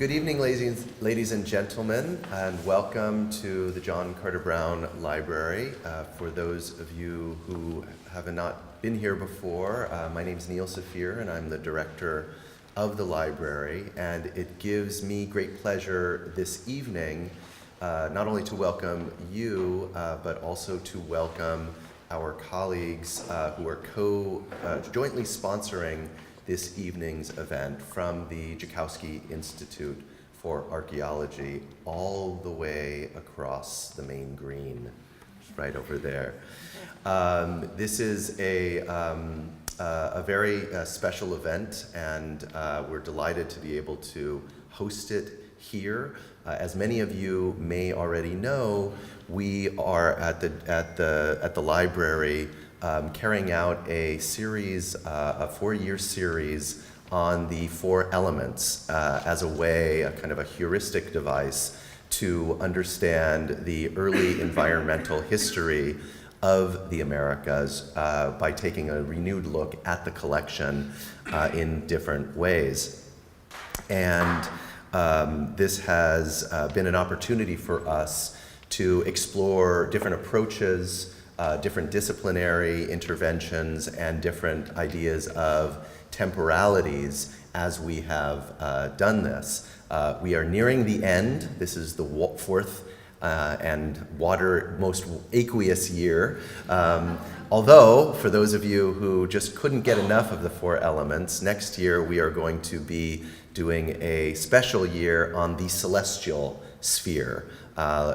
Good evening, ladies and gentlemen, and welcome to the John Carter Brown Library. For those of you who have not been here before, my name is Neil Saphir, and I'm the director of the library, and it gives me great pleasure this evening not only to welcome you, but also to welcome our colleagues who are jointly sponsoring this evening's event from the Joukowsky Institute for Archaeology all the way across the main green, right over there. This is a very special event, and we're delighted to be able to host it here. As many of you may already know, we are at the library carrying out a series, a 4-year series on the 4 elements as a way, a kind of a heuristic device to understand the early environmental history of the Americas by taking a renewed look at the collection in different ways. And this has been an opportunity for us to explore different approaches, different disciplinary interventions, and different ideas of temporalities as we have done this. We are nearing the end. This is the 4th and most aqueous year. Although, for those of you who just couldn't get enough of the 4 elements, next year we are going to be doing a special year on the celestial sphere,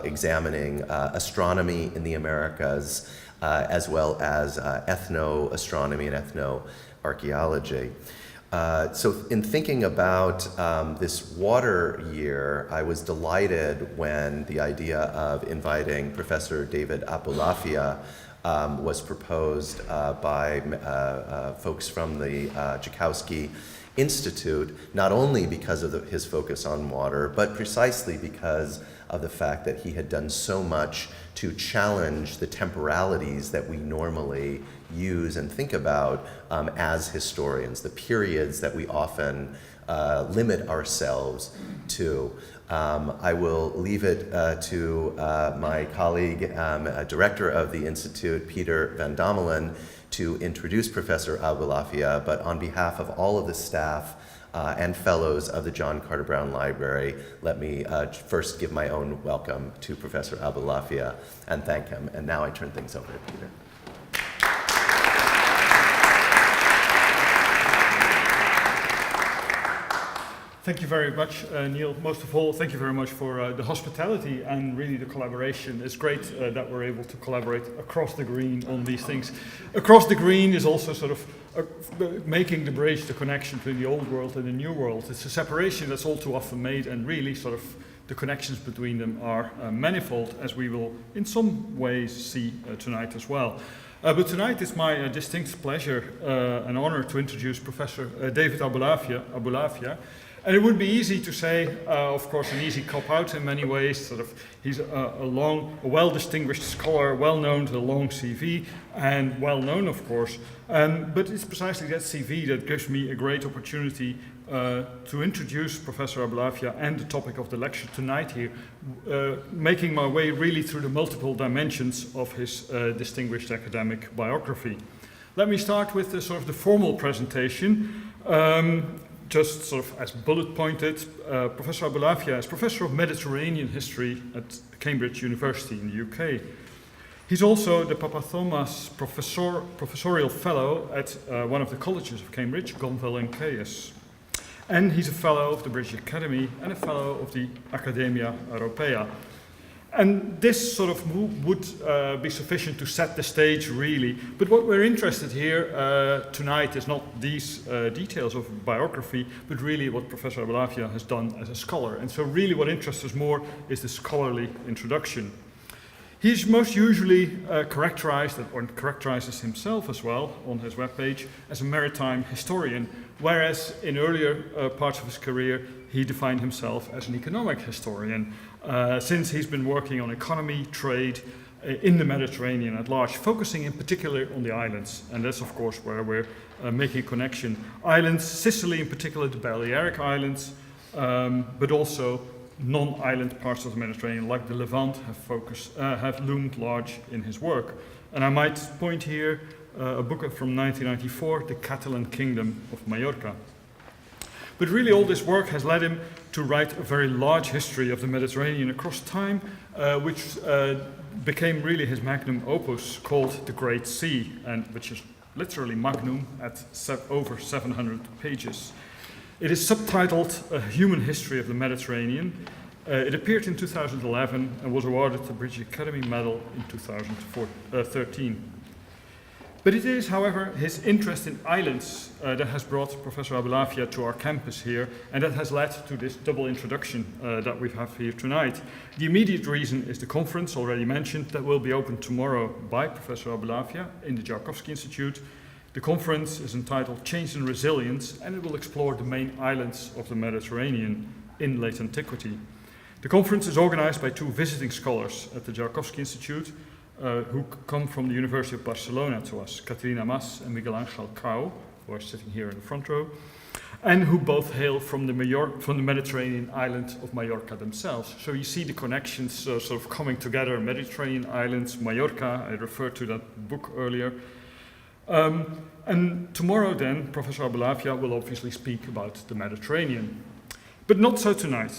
examining astronomy in the Americas, as well as ethno-astronomy and ethno-archaeology. So in thinking about this water year, I was delighted when the idea of inviting Professor David Abulafia was proposed by folks from the Joukowsky Institute, not only because of his focus on water, but precisely because of the fact that he had done so much to challenge the temporalities that we normally use and think about as historians, the periods that we often limit ourselves to. I will leave it to my colleague, director of the Institute, Peter Van Dommelen, to introduce Professor Abulafia, but on behalf of all of the staff and fellows of the John Carter Brown Library, let me first give my own welcome to Professor Abulafia and thank him. And now I turn things over to Peter. Thank you very much, Neil. Most of all, thank you very much for the hospitality and really the collaboration. It's great that we're able to collaborate across the green on these things. Across the green is also sort of making the bridge, the connection between the old world and the new world. It's a separation that's all too often made, and really sort of the connections between them are manifold, as we will in some ways see tonight as well. But tonight it's my distinct pleasure and honor to introduce Professor David Abulafia. And it would be easy to say, of course, an easy cop-out in many ways. Sort of, he's a well-distinguished scholar, well-known to a long CV, and well-known, of course. But it's precisely that CV that gives me a great opportunity to introduce Professor Abulafia and the topic of the lecture tonight here, making my way really through the multiple dimensions of his distinguished academic biography. Let me start with the formal presentation. Just sort of as bullet pointed, Professor Abulafia is Professor of Mediterranean History at Cambridge University in the UK. He's also the Papathomas Professorial Fellow at one of the colleges of Cambridge, Gonville and Caius. And he's a Fellow of the British Academy and a Fellow of the Academia Europaea. And this sort of would be sufficient to set the stage, really. But what we're interested here tonight is not these details of biography, but really what Professor Abulafia has done as a scholar. And so really what interests us more is the scholarly introduction. He's most usually characterized, or characterizes himself as well on his webpage, as a maritime historian, whereas in earlier parts of his career, he defined himself as an economic historian, since he's been working on economy, trade in the Mediterranean at large, focusing in particular on the islands. And that's, of course, where we're making a connection. Islands, Sicily in particular, the Balearic Islands, but also non-island parts of the Mediterranean, like the Levant, have loomed large in his work. And I might point here a book from 1994, The Catalan Kingdom of Mallorca. But really all this work has led him to write a very large history of the Mediterranean across time, which became really his magnum opus called The Great Sea, and which is literally magnum at over 700 pages. It is subtitled A Human History of the Mediterranean. It appeared in 2011 and was awarded the British Academy Medal in 2013. But it is, however, his interest in islands that has brought Professor Abulafia to our campus here, and that has led to this double introduction that we have here tonight. The immediate reason is the conference already mentioned that will be opened tomorrow by Professor Abulafia in the Joukowsky Institute. The conference is entitled Change and Resilience, and it will explore the main islands of the Mediterranean in late antiquity. The conference is organized by two visiting scholars at the Joukowsky Institute, who come from the University of Barcelona to us, Caterina Mas and Miguel Angel Cao, who are sitting here in the front row, and who both hail from the Mediterranean island of Mallorca themselves. So you see the connections sort of coming together, Mediterranean islands, Mallorca, I referred to that book earlier. And tomorrow then, Professor Abulafia will obviously speak about the Mediterranean. But not so tonight.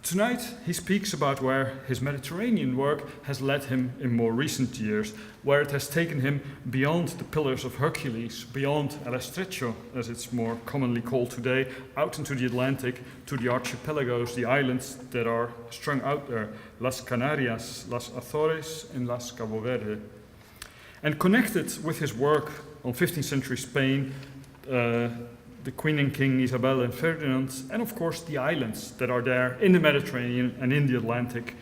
Tonight, he speaks about where his Mediterranean work has led him in more recent years, where it has taken him beyond the Pillars of Hercules, beyond El Estrecho, as it's more commonly called today, out into the Atlantic, to the archipelagos, the islands that are strung out there, Las Canarias, Las Azores, and Las Cabo Verde. And connected with his work on 15th century Spain, the Queen and King Isabel and Ferdinand, and of course the islands that are there in the Mediterranean and in the Atlantic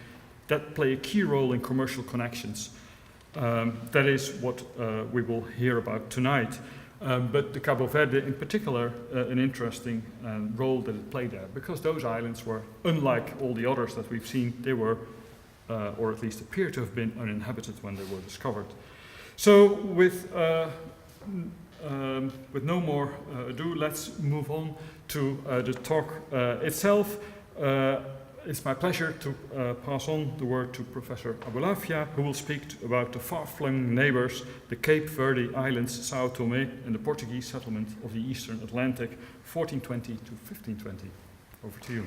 that play a key role in commercial connections. That is what we will hear about tonight. But the Cabo Verde in particular, an interesting role that it played there, because those islands were, unlike all the others that we've seen, they were, or at least appear to have been, uninhabited when they were discovered. So with no more ado, let's move on to the talk itself. It's my pleasure to pass on the word to Professor Abulafia, who will speak about the far-flung neighbors, the Cape Verde Islands, São Tomé, and the Portuguese settlement of the Eastern Atlantic, 1420 to 1520. Over to you.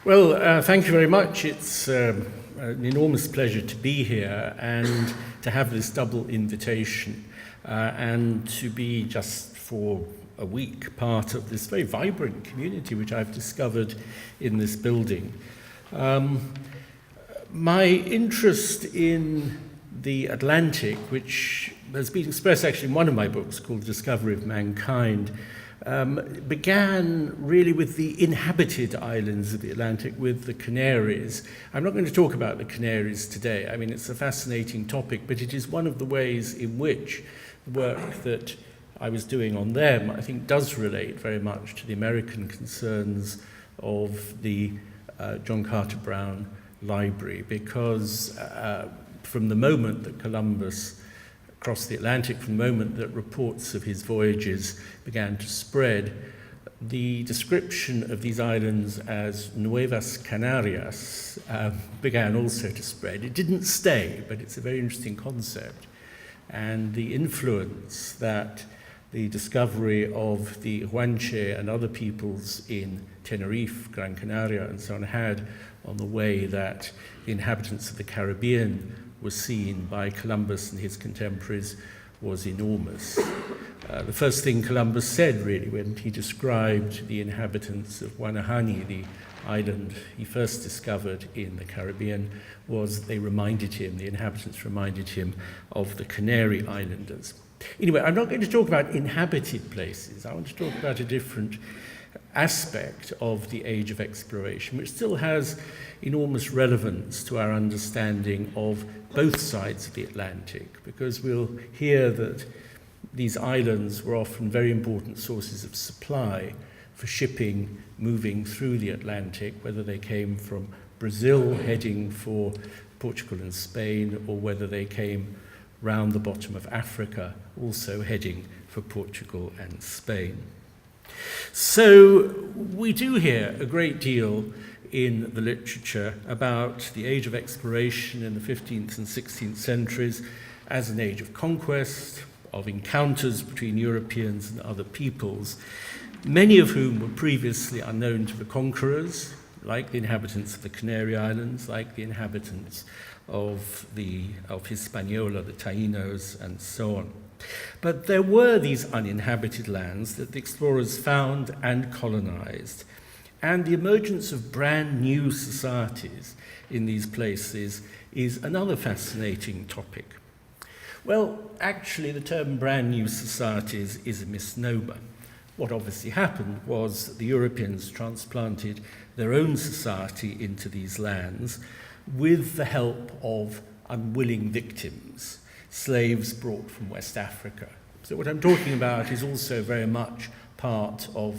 Well, thank you very much. It's an enormous pleasure to be here and to have this double invitation and to be just for a week part of this very vibrant community which I've discovered in this building. My interest in the Atlantic, which has been expressed actually in one of my books called The Discovery of Mankind, began really with the inhabited islands of the Atlantic, with the Canaries. I'm not going to talk about the Canaries today. I mean, it's a fascinating topic, but it is one of the ways in which the work that I was doing on them, I think, does relate very much to the American concerns of the John Carter Brown Library, because from the moment that Columbus across the Atlantic, from the moment that reports of his voyages began to spread, the description of these islands as Nuevas Canarias began also to spread. It didn't stay, but it's a very interesting concept. And the influence that the discovery of the Guanche and other peoples in Tenerife, Gran Canaria, and so on had on the way that the inhabitants of the Caribbean was seen by Columbus and his contemporaries was enormous. The first thing Columbus said, really, when he described the inhabitants of Guanahani, the island he first discovered in the Caribbean, was they reminded him, the inhabitants reminded him of the Canary Islanders. Anyway, I'm not going to talk about inhabited places. I want to talk about a different aspect of the age of exploration, which still has enormous relevance to our understanding of both sides of the Atlantic, because we'll hear that these islands were often very important sources of supply for shipping moving through the Atlantic, whether they came from Brazil heading for Portugal and Spain, or whether they came round the bottom of Africa, also heading for Portugal and Spain. So we do hear a great deal in the literature about the age of exploration in the 15th and 16th centuries as an age of conquest, of encounters between Europeans and other peoples, many of whom were previously unknown to the conquerors, like the inhabitants of the Canary Islands, like the inhabitants of Hispaniola, the Taínos, and so on. But there were these uninhabited lands that the explorers found and colonized. And the emergence of brand new societies in these places is another fascinating topic. Well, actually, the term brand new societies is a misnomer. What obviously happened was that the Europeans transplanted their own society into these lands with the help of unwilling victims, slaves brought from West Africa. So what I'm talking about is also very much part of,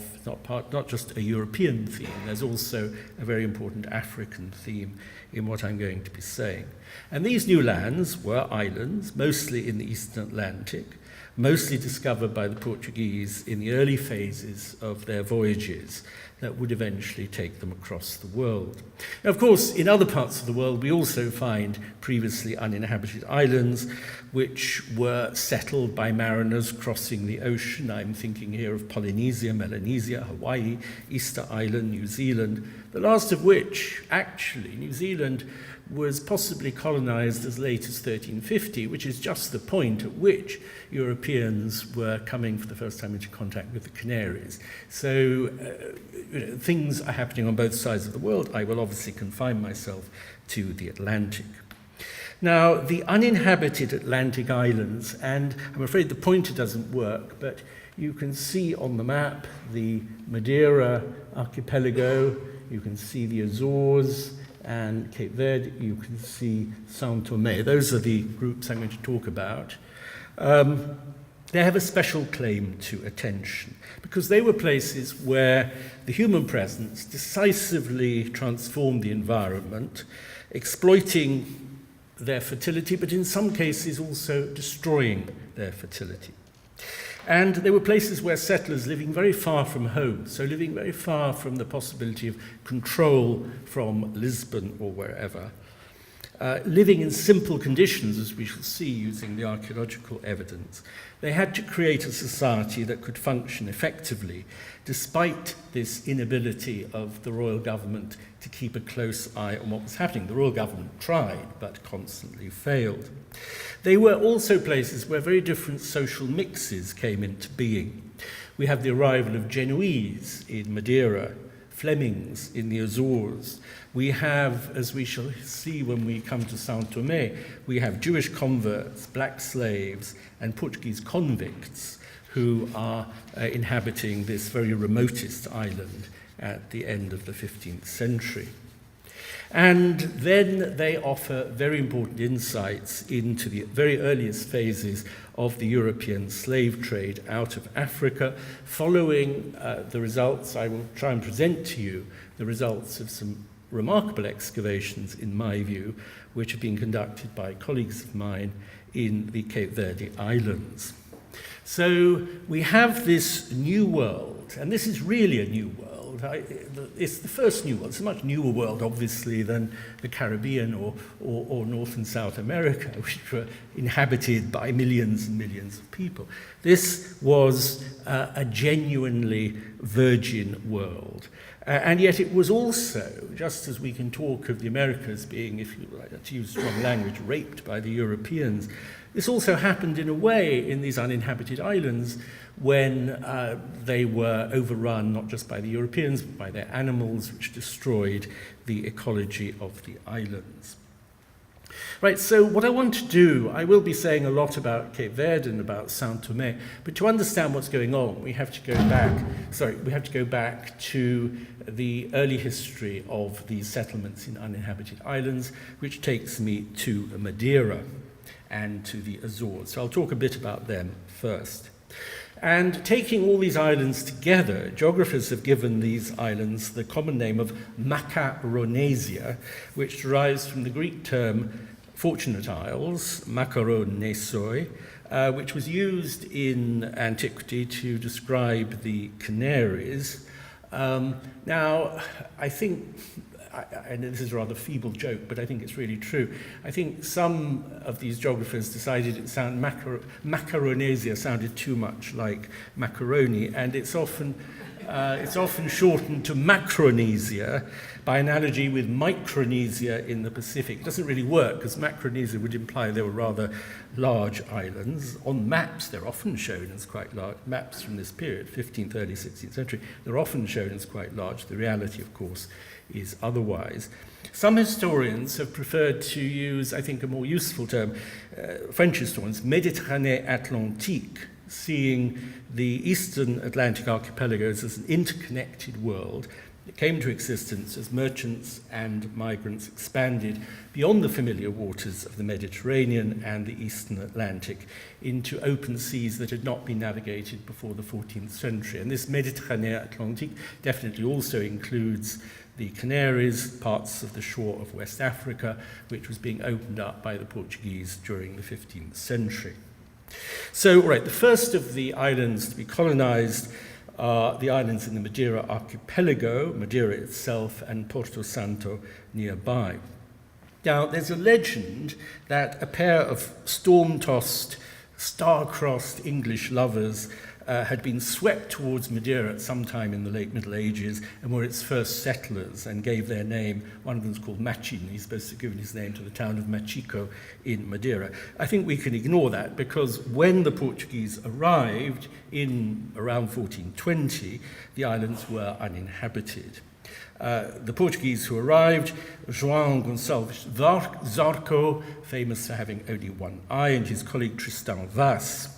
not just a European theme, there's also a very important African theme in what I'm going to be saying. And these new lands were islands, mostly in the Eastern Atlantic, mostly discovered by the Portuguese in the early phases of their voyages that would eventually take them across the world. Now, of course, in other parts of the world, we also find previously uninhabited islands which were settled by mariners crossing the ocean. I'm thinking here of Polynesia, Melanesia, Hawaii, Easter Island, New Zealand, the last of which, actually, New Zealand was possibly colonized as late as 1350, which is just the point at which Europeans were coming for the first time into contact with the Canaries. So things are happening on both sides of the world. I will obviously confine myself to the Atlantic. Now, the uninhabited Atlantic islands, and I'm afraid the pointer doesn't work, but you can see on the map the Madeira archipelago, you can see the Azores, and Cape Verde, you can see São Tomé. Those are the groups I'm going to talk about. They have a special claim to attention because they were places where the human presence decisively transformed the environment, exploiting their fertility, but in some cases also destroying their fertility. And they were places where settlers living very far from home, so living very far from the possibility of control from Lisbon or wherever, living in simple conditions, as we shall see using the archaeological evidence. They had to create a society that could function effectively, despite this inability of the royal government to keep a close eye on what was happening. The royal government tried, but constantly failed. They were also places where very different social mixes came into being. We have the arrival of Genoese in Madeira, Flemings in the Azores. We have, as we shall see when we come to São Tomé, we have Jewish converts, black slaves, and Portuguese convicts who are inhabiting this very remotest island at the end of the 15th century. And then they offer very important insights into the very earliest phases of the European slave trade out of Africa, following the results, I will try and present to you the results of some remarkable excavations, in my view, which have been conducted by colleagues of mine in the Cape Verde Islands. So we have this new world, and this is really a new world. It's the first new world. It's a much newer world, obviously, than the Caribbean or North and South America, which were inhabited by millions and millions of people. This was a genuinely virgin world. And yet it was also, just as we can talk of the Americas being, if you like to use strong language, raped by the Europeans, this also happened in a way in these uninhabited islands when they were overrun not just by the Europeans, but by their animals, which destroyed the ecology of the islands. Right, so what I want to do, I will be saying a lot about Cape Verde and about São Tomé, but to understand what's going on, we have to go back to the early history of these settlements in uninhabited islands, which takes me to Madeira and to the Azores. So I'll talk a bit about them first. And taking all these islands together, geographers have given these islands the common name of Macaronesia, which derives from the Greek term Fortunate Isles, Makaronesoi, which was used in antiquity to describe the Canaries. Now, I think, and this is a rather feeble joke, but I think it's really true. I think some of these geographers decided Macaronesia sounded too much like macaroni, and it's often shortened to Macronesia by analogy with Micronesia in the Pacific. It doesn't really work because Macronesia would imply they were rather large islands. On maps, they're often shown as quite large. Maps from this period, 15th, early 16th century, they're often shown as quite large. The reality, of course, is otherwise. Some historians have preferred to use, I think, a more useful term, French historians, Méditerranée Atlantique, seeing the eastern Atlantic archipelagos as an interconnected world that came to existence as merchants and migrants expanded beyond the familiar waters of the Mediterranean and the eastern Atlantic into open seas that had not been navigated before the 14th century. And this Méditerranée Atlantique definitely also includes the Canaries, parts of the shore of West Africa, which was being opened up by the Portuguese during the 15th century. So, right, the first of the islands to be colonized are the islands in the Madeira archipelago, Madeira itself, and Porto Santo nearby. Now, there's a legend that a pair of storm-tossed, star-crossed English lovers had been swept towards Madeira at some time in the late Middle Ages and were its first settlers and gave their name. One of them is called Machin. He's supposed to have given his name to the town of Machico in Madeira. I think we can ignore that because when the Portuguese arrived in around 1420, the islands were uninhabited. The Portuguese who arrived, João Gonçalves Zarco, famous for having only one eye, and his colleague Tristan Vaz.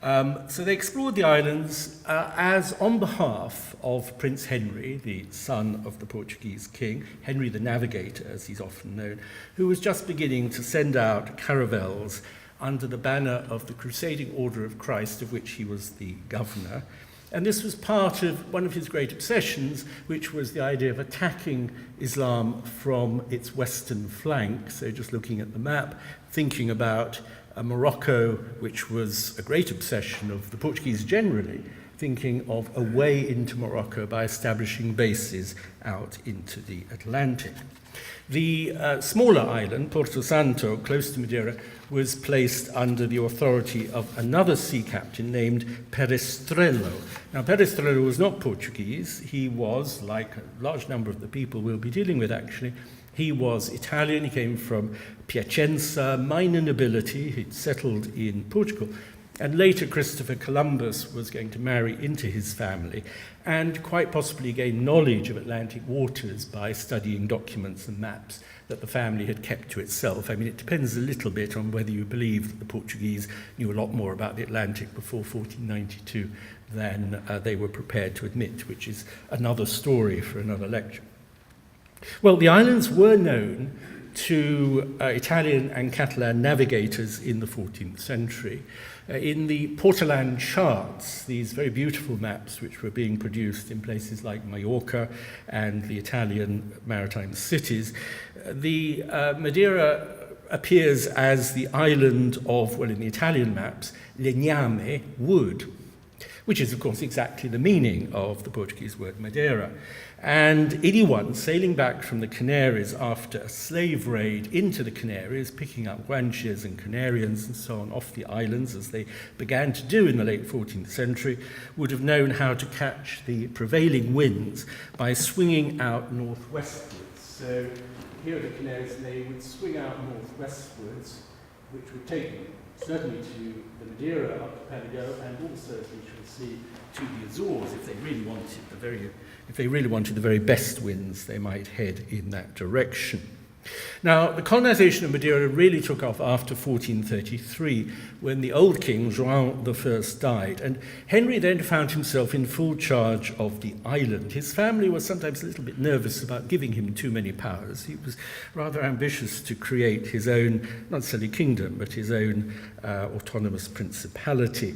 So they explored the islands as on behalf of Prince Henry, the son of the Portuguese king, Henry the Navigator, as he's often known, who was just beginning to send out caravels under the banner of the Crusading Order of Christ, of which he was the governor. And this was part of one of his great obsessions, which was the idea of attacking Islam from its western flank. So just looking at the map, thinking about Morocco, which was a great obsession of the Portuguese generally, thinking of a way into Morocco by establishing bases out into the Atlantic. The smaller island, Porto Santo, close to Madeira, was placed under the authority of another sea captain named Perestrello. Now, Perestrello was not Portuguese. He was, like a large number of the people we'll be dealing with actually, he was Italian. He came from Piacenza, minor nobility. He'd settled in Portugal. And later Christopher Columbus was going to marry into his family and quite possibly gain knowledge of Atlantic waters by studying documents and maps that the family had kept to itself. I mean, it depends a little bit on whether you believe that the Portuguese knew a lot more about the Atlantic before 1492 than they were prepared to admit, which is another story for another lecture. Well, the islands were known to Italian and Catalan navigators in the 14th century. In the Portolan charts, these very beautiful maps which were being produced in places like Mallorca and the Italian maritime cities, the Madeira appears as the island of, well, in the Italian maps, legname, wood, which is, of course, exactly the meaning of the Portuguese word Madeira. And anyone sailing back from the Canaries after a slave raid into the Canaries, picking up Guanches and Canarians and so on off the islands, as they began to do in the late 14th century, would have known how to catch the prevailing winds by swinging out northwestwards. So here are the Canaries, and they would swing out northwestwards, which would take them certainly to the Madeira archipelago and also, as we shall see, to the Azores. If they really wanted the very best winds, they might head in that direction. Now, the colonization of Madeira really took off after 1433, when the old king, João I, died, and Henry then found himself in full charge of the island. His family was sometimes a little bit nervous about giving him too many powers. He was rather ambitious to create his own, not necessarily kingdom, but his own autonomous principality.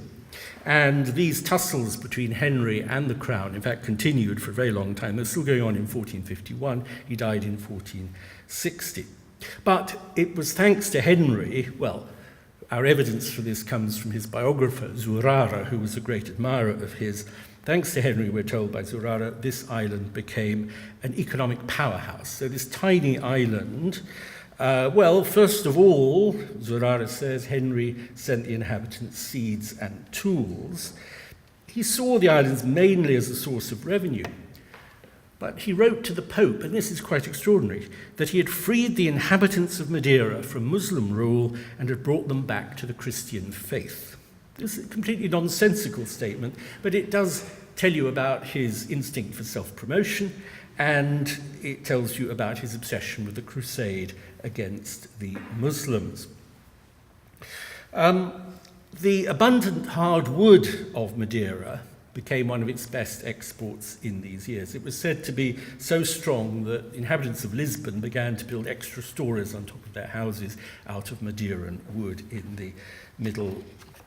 And these tussles between Henry and the crown, in fact, continued for a very long time. They're still going on in 1451. He died in 1460. But it was thanks to Henry, well, our evidence for this comes from his biographer, Zurara, who was a great admirer of his. Thanks to Henry, we're told by Zurara, this island became an economic powerhouse. So this tiny island, well, first of all, Zurara says, Henry sent the inhabitants seeds and tools. He saw the islands mainly as a source of revenue. But he wrote to the Pope, and this is quite extraordinary, that he had freed the inhabitants of Madeira from Muslim rule and had brought them back to the Christian faith. This is a completely nonsensical statement, but it does tell you about his instinct for self-promotion, and it tells you about his obsession with the crusade against the Muslims. The abundant hard wood of Madeira became one of its best exports in these years. It was said to be so strong that inhabitants of Lisbon began to build extra stories on top of their houses out of Madeiran wood in the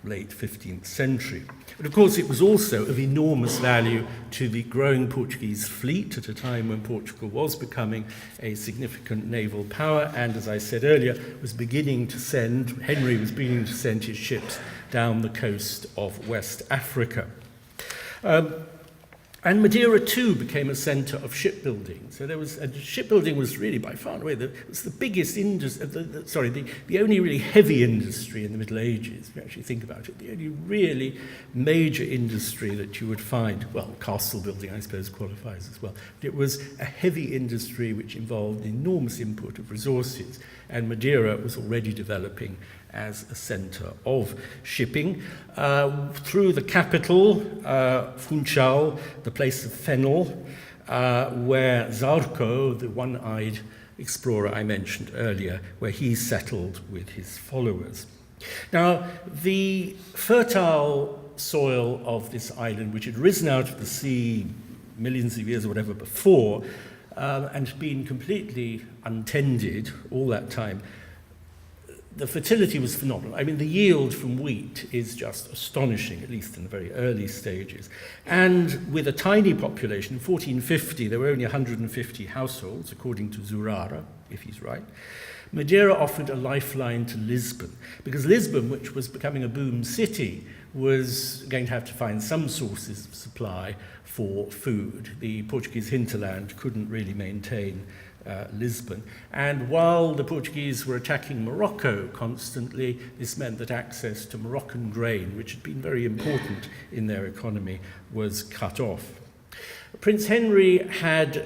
late 15th century. But of course it was also of enormous value to the growing Portuguese fleet at a time when Portugal was becoming a significant naval power, and as I said earlier, Henry was beginning to send his ships down the coast of West Africa. And Madeira too became a centre of shipbuilding. So shipbuilding was really by far and away the biggest industry, the only really heavy industry in the Middle Ages, if you actually think about it, the only really major industry that you would find. Well, castle building, I suppose, qualifies as well. But it was a heavy industry which involved enormous input of resources, and Madeira was already developing as a centre of shipping. Through the capital, Funchal, the place of Fennel, where Zarco, the one-eyed explorer I mentioned earlier, where he settled with his followers. Now, the fertile soil of this island, which had risen out of the sea millions of years or whatever before, and had been completely untended all that time, the fertility was phenomenal. I mean, the yield from wheat is just astonishing, at least in the very early stages. And with a tiny population, in 1450, there were only 150 households, according to Zurara, if he's right. Madeira offered a lifeline to Lisbon, because Lisbon, which was becoming a boom city, was going to have to find some sources of supply for food. The Portuguese hinterland couldn't really maintain Lisbon. And while the Portuguese were attacking Morocco constantly, this meant that access to Moroccan grain, which had been very important in their economy, was cut off. Prince Henry had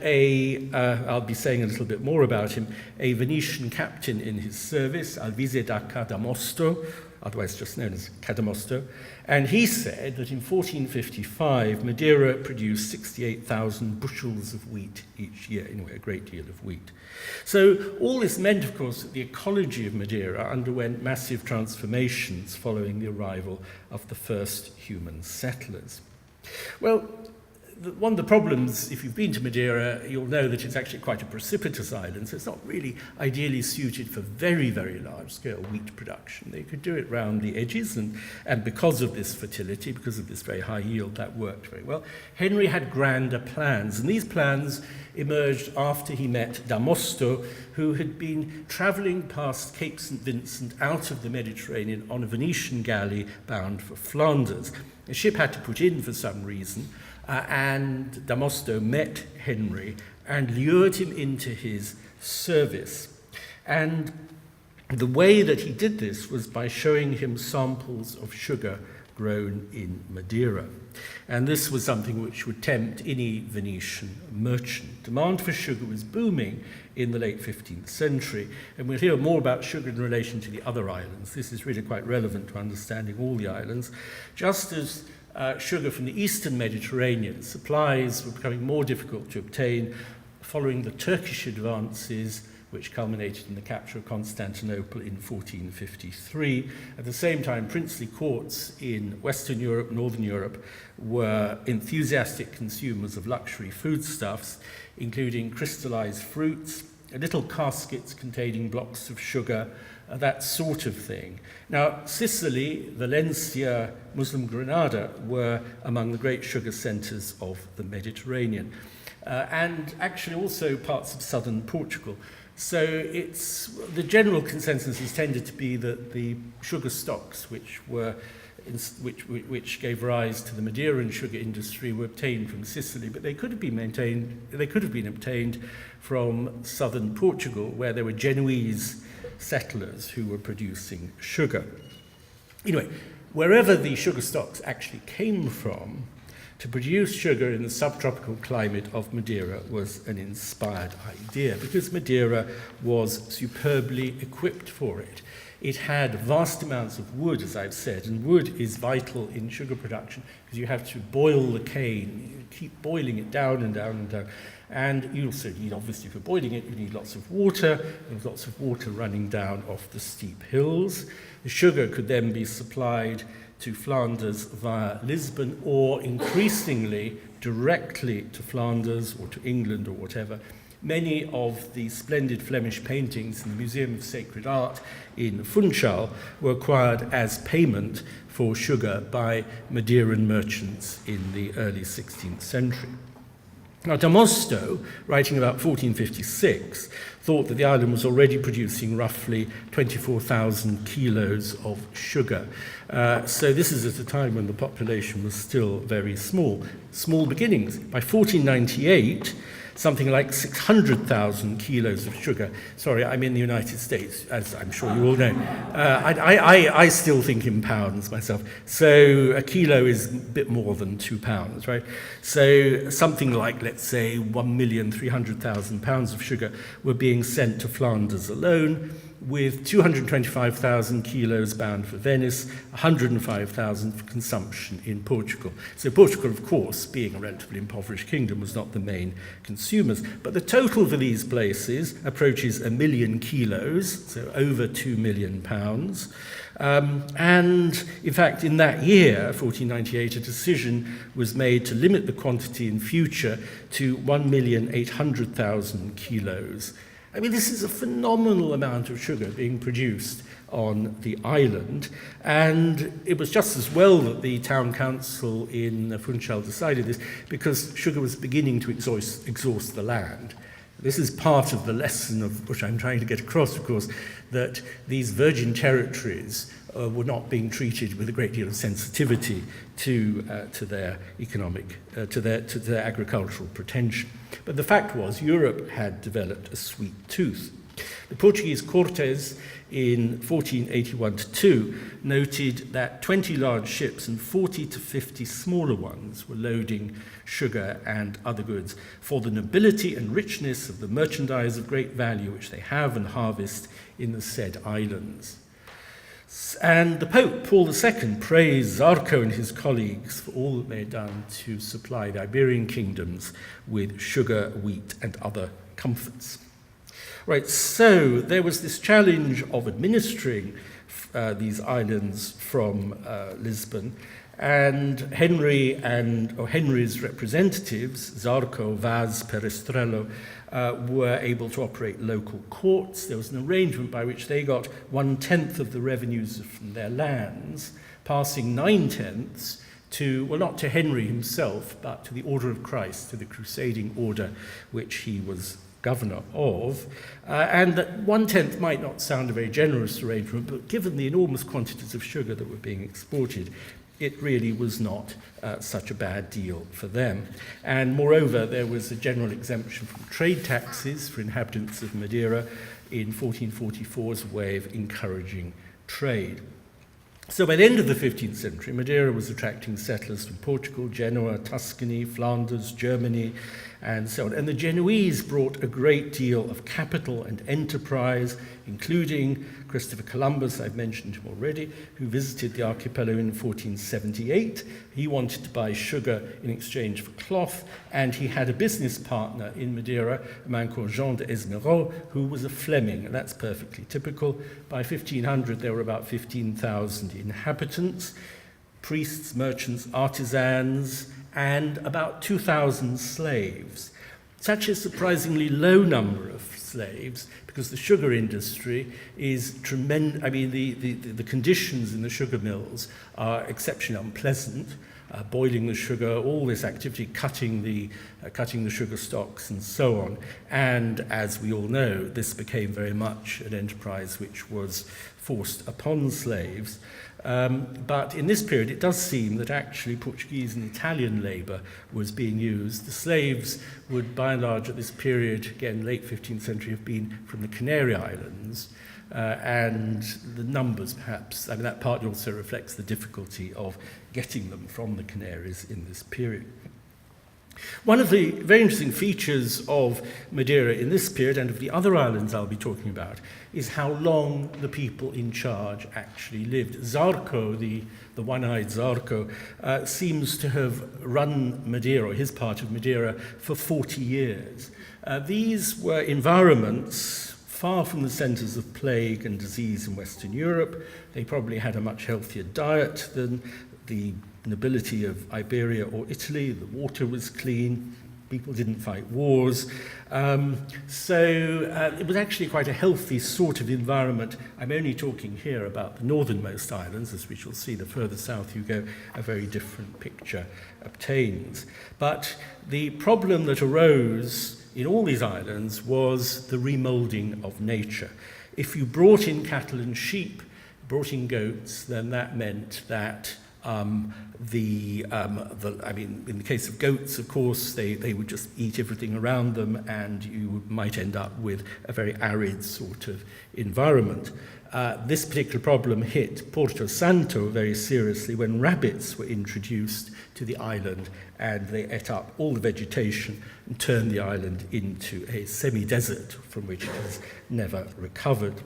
I'll be saying a little bit more about him, a Venetian captain in his service, Alvise da Cadamosto, otherwise just known as Cadamosto, and he said that in 1455 Madeira produced 68,000 bushels of wheat each year, anyway, a great deal of wheat. So all this meant, of course, that the ecology of Madeira underwent massive transformations following the arrival of the first human settlers. Well, one of the problems, if you've been to Madeira, you'll know that it's actually quite a precipitous island, so it's not really ideally suited for very, very large-scale wheat production. They could do it round the edges, and because of this fertility, because of this very high yield, that worked very well. Henry had grander plans, and these plans emerged after he met Damosto, who had been travelling past Cape St. Vincent out of the Mediterranean on a Venetian galley bound for Flanders. The ship had to put in for some reason, and Damosto met Henry and lured him into his service. And the way that he did this was by showing him samples of sugar grown in Madeira. And this was something which would tempt any Venetian merchant. Demand for sugar was booming in the late 15th century, and we'll hear more about sugar in relation to the other islands. This is really quite relevant to understanding all the islands. Just as sugar from the eastern Mediterranean, supplies were becoming more difficult to obtain following the Turkish advances, which culminated in the capture of Constantinople in 1453. At the same time, princely courts in Western Europe, Northern Europe, were enthusiastic consumers of luxury foodstuffs, including crystallized fruits, little caskets containing blocks of sugar, that sort of thing. Now, Sicily, Valencia, Muslim Granada were among the great sugar centres of the Mediterranean, and actually also parts of southern Portugal. So it's the general consensus has tended to be that the sugar stocks, which gave rise to the Madeiran sugar industry, were obtained from Sicily, but they could have been obtained from southern Portugal, where there were Genoese settlers who were producing sugar. Anyway, wherever the sugar stocks actually came from, to produce sugar in the subtropical climate of Madeira was an inspired idea, because Madeira was superbly equipped for it. It had vast amounts of wood, as I've said, and wood is vital in sugar production because you have to boil the cane, you keep boiling it down and down and down. And you also need, obviously, for boiling it, you need lots of water, and lots of water running down off the steep hills. The sugar could then be supplied to Flanders via Lisbon, or increasingly directly to Flanders or to England or whatever. Many of the splendid Flemish paintings in the Museum of Sacred Art in Funchal were acquired as payment for sugar by Madeiran merchants in the early 16th century. Now, Damosto, writing about 1456, thought that the island was already producing roughly 24,000 kilos of sugar. So this is at a time when the population was still very small. Small beginnings. By 1498, something like 600,000 kilos of sugar. Sorry, I'm in the United States, as I'm sure you all know. I still think in pounds myself. So a kilo is a bit more than 2 pounds, right? So something like, let's say, 1,300,000 pounds of sugar were being sent to Flanders alone, with 225,000 kilos bound for Venice, 105,000 for consumption in Portugal. So Portugal, of course, being a relatively impoverished kingdom, was not the main consumers. But the total for these places approaches 1 million kilos, so over 2 million pounds. And, in fact, in that year, 1498, a decision was made to limit the quantity in future to 1,800,000 kilos. I mean, this is a phenomenal amount of sugar being produced on the island, and it was just as well that the town council in Funchal decided this, because sugar was beginning to exhaust the land. This is part of the lesson of which I'm trying to get across, of course, that these virgin territories were not being treated with a great deal of sensitivity to their economic, to their agricultural pretension. But the fact was, Europe had developed a sweet tooth. The Portuguese Cortes in 1481-2 noted that 20 large ships and 40 to 50 smaller ones were loading sugar and other goods for the nobility and richness of the merchandise of great value which they have and harvest in the said islands. And the Pope, Paul II, praised Zarco and his colleagues for all that they had done to supply the Iberian kingdoms with sugar, wheat, and other comforts. Right, so there was this challenge of administering these islands from Lisbon, and Henry's representatives, Zarco, Vaz, Perestrello, were able to operate local courts. There was an arrangement by which they got 1/10 of the revenues from their lands, passing 9/10 to, well, not to Henry himself, but to the Order of Christ, to the crusading order which he was governor of, and that 1/10 might not sound a very generous arrangement, but given the enormous quantities of sugar that were being exported, it really was not such a bad deal for them. And moreover, there was a general exemption from trade taxes for inhabitants of Madeira in 1444 as a way of encouraging trade. So by the end of the 15th century, Madeira was attracting settlers from Portugal, Genoa, Tuscany, Flanders, Germany, and so on. And the Genoese brought a great deal of capital and enterprise, including Christopher Columbus, I've mentioned him already, who visited the archipelago in 1478. He wanted to buy sugar in exchange for cloth, and he had a business partner in Madeira, a man called Jean de Esmeraux, who was a Fleming, and that's perfectly typical. By 1500, there were about 15,000 inhabitants, priests, merchants, artisans, and about 2,000 slaves. Such a surprisingly low number of slaves, because the sugar industry is tremendous. I mean, the conditions in the sugar mills are exceptionally unpleasant. boiling the sugar, all this activity, cutting the sugar stocks and so on. And as we all know, this became very much an enterprise which was forced upon slaves. But in this period, it does seem that actually Portuguese and Italian labour was being used. The slaves would, by and large, at this period, again, late 15th century, have been from the Canary Islands. And the numbers, perhaps, I mean, that partly also reflects the difficulty of getting them from the Canaries in this period. One of the very interesting features of Madeira in this period, and of the other islands I'll be talking about, is how long the people in charge actually lived. Zarco, the one-eyed Zarco, seems to have run Madeira, or his part of Madeira, for 40 years. These were environments far from the centres of plague and disease in Western Europe. They probably had a much healthier diet than the nobility of Iberia or Italy. The water was clean. People didn't fight wars. So it was actually quite a healthy sort of environment. I'm only talking here about the northernmost islands. As we shall see, the further south you go, a very different picture obtains. But the problem that arose in all these islands was the remoulding of nature. If you brought in cattle and sheep, brought in goats, then that meant that I mean, in the case of goats, of course, they would just eat everything around them, and you might end up with a very arid sort of environment. This particular problem hit Porto Santo very seriously when rabbits were introduced to the island, and they ate up all the vegetation and turned the island into a semi-desert from which it has never recovered.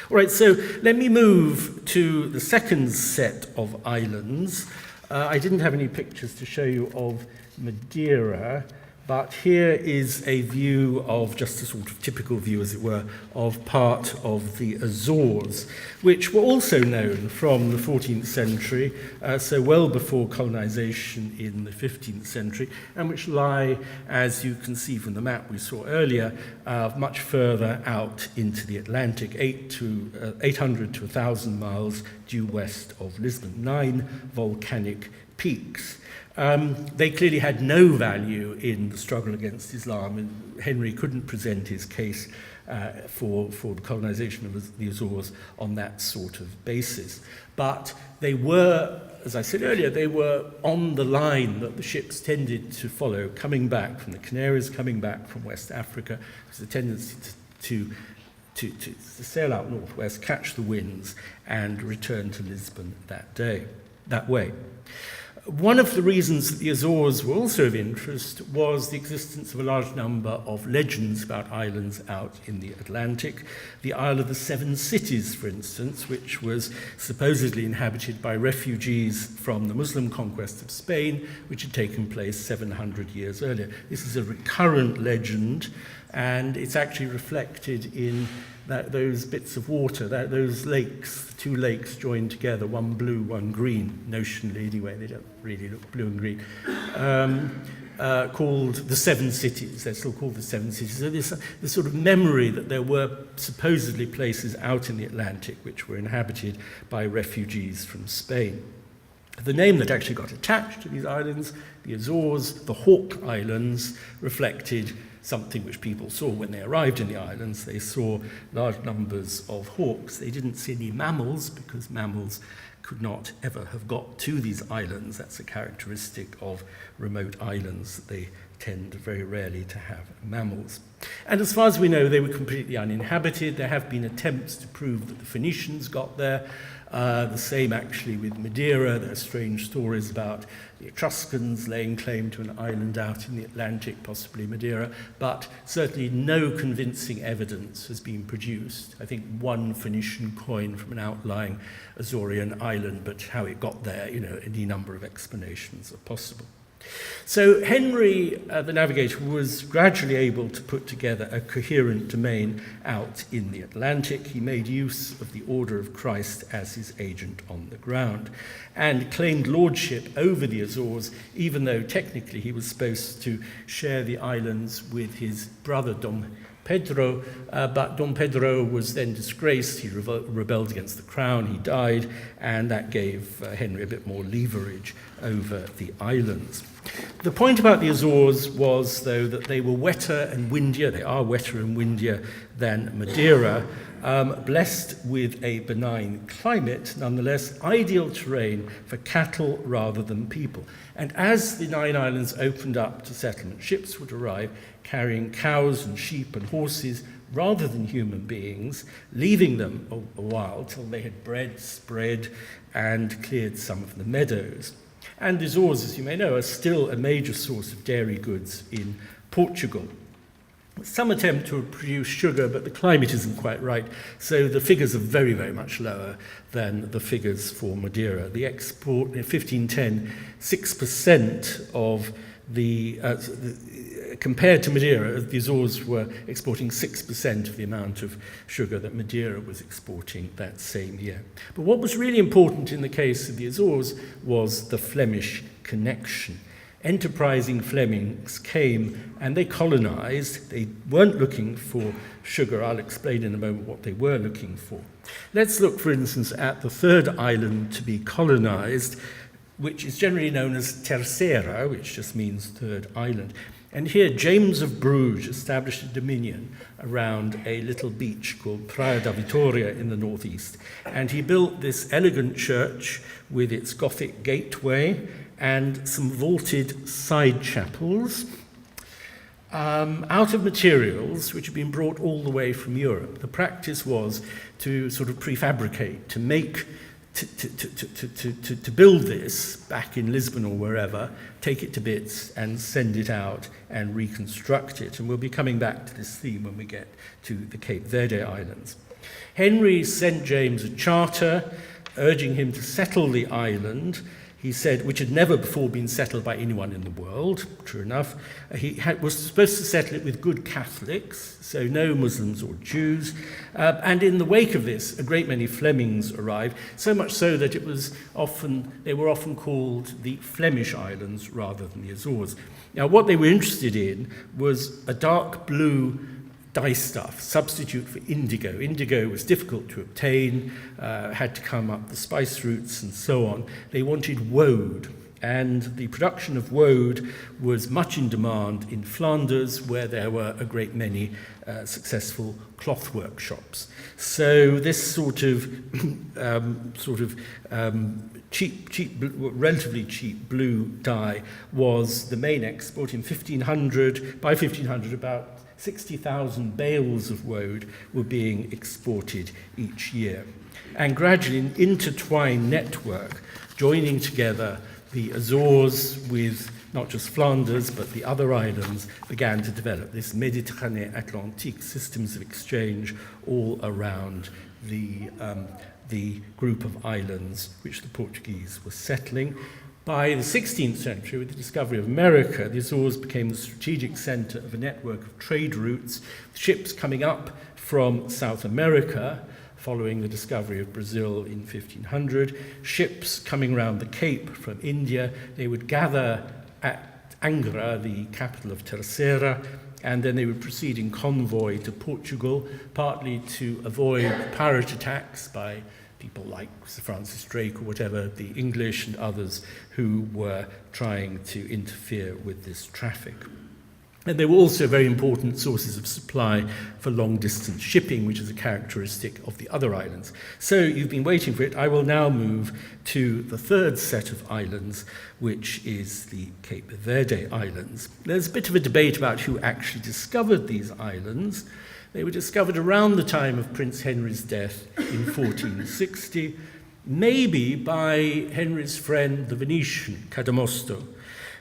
All right, so let me move to the second set of islands. I didn't have any pictures to show you of Madeira, but here is a view of, just a sort of typical view, as it were, of part of the Azores, which were also known from the 14th century, so well before colonization in the 15th century, and which lie, as you can see from the map we saw earlier, much further out into the Atlantic, 800 to 1,000 miles due west of Lisbon, 9 volcanic peaks. They clearly had no value in the struggle against Islam, and Henry couldn't present his case for the colonization of the Azores on that sort of basis. But they were, as I said earlier, they were on the line that the ships tended to follow, coming back from the Canaries, coming back from West Africa. There's a tendency to sail out northwest, catch the winds, and return to Lisbon that way. One of the reasons that the Azores were also of interest was the existence of a large number of legends about islands out in the Atlantic. The Isle of the Seven Cities, for instance, which was supposedly inhabited by refugees from the Muslim conquest of Spain, which had taken place 700 years earlier. This is a recurrent legend, and it's actually reflected in those bits of water, those lakes, 2 lakes joined together, one blue, one green, notionally anyway, they don't really look blue and green, called the Seven Cities. They're still called the Seven Cities. So this sort of memory that there were supposedly places out in the Atlantic which were inhabited by refugees from Spain. The name that actually got attached to these islands, the Azores, the Hawke Islands, reflected something which people saw when they arrived in the islands. They saw large numbers of hawks. They didn't see any mammals, because mammals could not ever have got to these islands. That's a characteristic of remote islands. They tend very rarely to have mammals. And as far as we know, they were completely uninhabited. There have been attempts to prove that the Phoenicians got there. The same actually with Madeira. There are strange stories about the Etruscans laying claim to an island out in the Atlantic, possibly Madeira, but certainly no convincing evidence has been produced. I think one Phoenician coin from an outlying Azorean island, but how it got there, any number of explanations are possible. So Henry, the navigator, was gradually able to put together a coherent domain out in the Atlantic. He made use of the Order of Christ as his agent on the ground and claimed lordship over the Azores, even though technically he was supposed to share the islands with his brother Dom Pedro, but Dom Pedro was then disgraced. He rebelled against the crown, he died, and that gave Henry a bit more leverage over the islands. The point about the Azores was, though, that they were wetter and windier, they are wetter and windier than Madeira, blessed with a benign climate, nonetheless ideal terrain for cattle rather than people. And as the 9 islands opened up to settlement, ships would arrive carrying cows and sheep and horses rather than human beings, leaving them a while till they had bred, spread, and cleared some of the meadows. And the Azores, as you may know, are still a major source of dairy goods in Portugal. Some attempt to produce sugar, but the climate isn't quite right, so the figures are very, very much lower than the figures for Madeira. The export in 1510, 6% of compared to Madeira, the Azores were exporting 6% of the amount of sugar that Madeira was exporting that same year. But what was really important in the case of the Azores was the Flemish connection. Enterprising Flemings came and they colonized. They weren't looking for sugar. I'll explain in a moment what they were looking for. Let's look, for instance, at the third island to be colonized, which is generally known as Terceira, which just means third island. And here James of Bruges established a dominion around a little beach called Praia da Vitória in the northeast. And he built this elegant church with its Gothic gateway and some vaulted side chapels out of materials which had been brought all the way from Europe. The practice was to sort of prefabricate, to make, to build this back in Lisbon or wherever, take it to bits and send it out and reconstruct it. And we'll be coming back to this theme when we get to the Cape Verde Islands. Henry sent James a charter urging him to settle the island. He said, which had never before been settled by anyone in the world, true enough. He was supposed to settle it with good Catholics, so no Muslims or Jews. And in the wake of this, a great many Flemings arrived, so much so that they were often called the Flemish Islands rather than the Azores. Now, what they were interested in was a dark blue dye stuff, substitute for indigo. Indigo was difficult to obtain, had to come up the spice routes and so on. They wanted woad, and the production of woad was much in demand in Flanders, where there were a great many successful cloth workshops. So this relatively cheap blue dye was the main export in 1500. By 1500, about 60,000 bales of woad were being exported each year. And gradually an intertwined network joining together the Azores with not just Flanders but the other islands began to develop this Méditerranée Atlantique systems of exchange all around the group of islands which the Portuguese were settling. By the 16th century, with the discovery of America, the Azores became the strategic center of a network of trade routes, ships coming up from South America following the discovery of Brazil in 1500, ships coming around the Cape from India. They would gather at Angra, the capital of Terceira, and then they would proceed in convoy to Portugal, partly to avoid pirate attacks by people like Sir Francis Drake or whatever, the English and others who were trying to interfere with this traffic. And they were also very important sources of supply for long-distance shipping, which is a characteristic of the other islands. So you've been waiting for it. I will now move to the third set of islands, which is the Cape Verde Islands. There's a bit of a debate about who actually discovered these islands. They were discovered around the time of Prince Henry's death in 1460, maybe by Henry's friend, the Venetian, Cadamosto,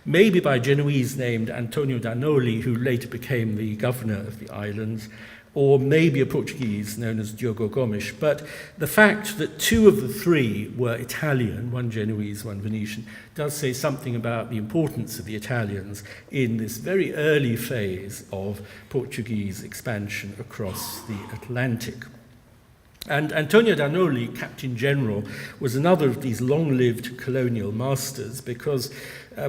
maybe by a Genoese named Antonio Danoli, who later became the governor of the islands, or maybe a Portuguese known as Diogo Gomes. But the fact that two of the three were Italian, one Genoese, one Venetian, does say something about the importance of the Italians in this very early phase of Portuguese expansion across the Atlantic. And Antonio Danoli, Captain General, was another of these long-lived colonial masters because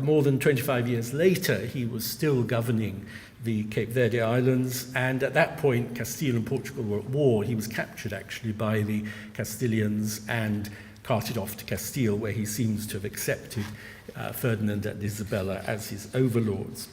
more than 25 years later, he was still governing the Cape Verde Islands, and at that point, Castile and Portugal were at war. He was captured, actually, by the Castilians and carted off to Castile, where he seems to have accepted Ferdinand and Isabella as his overlords.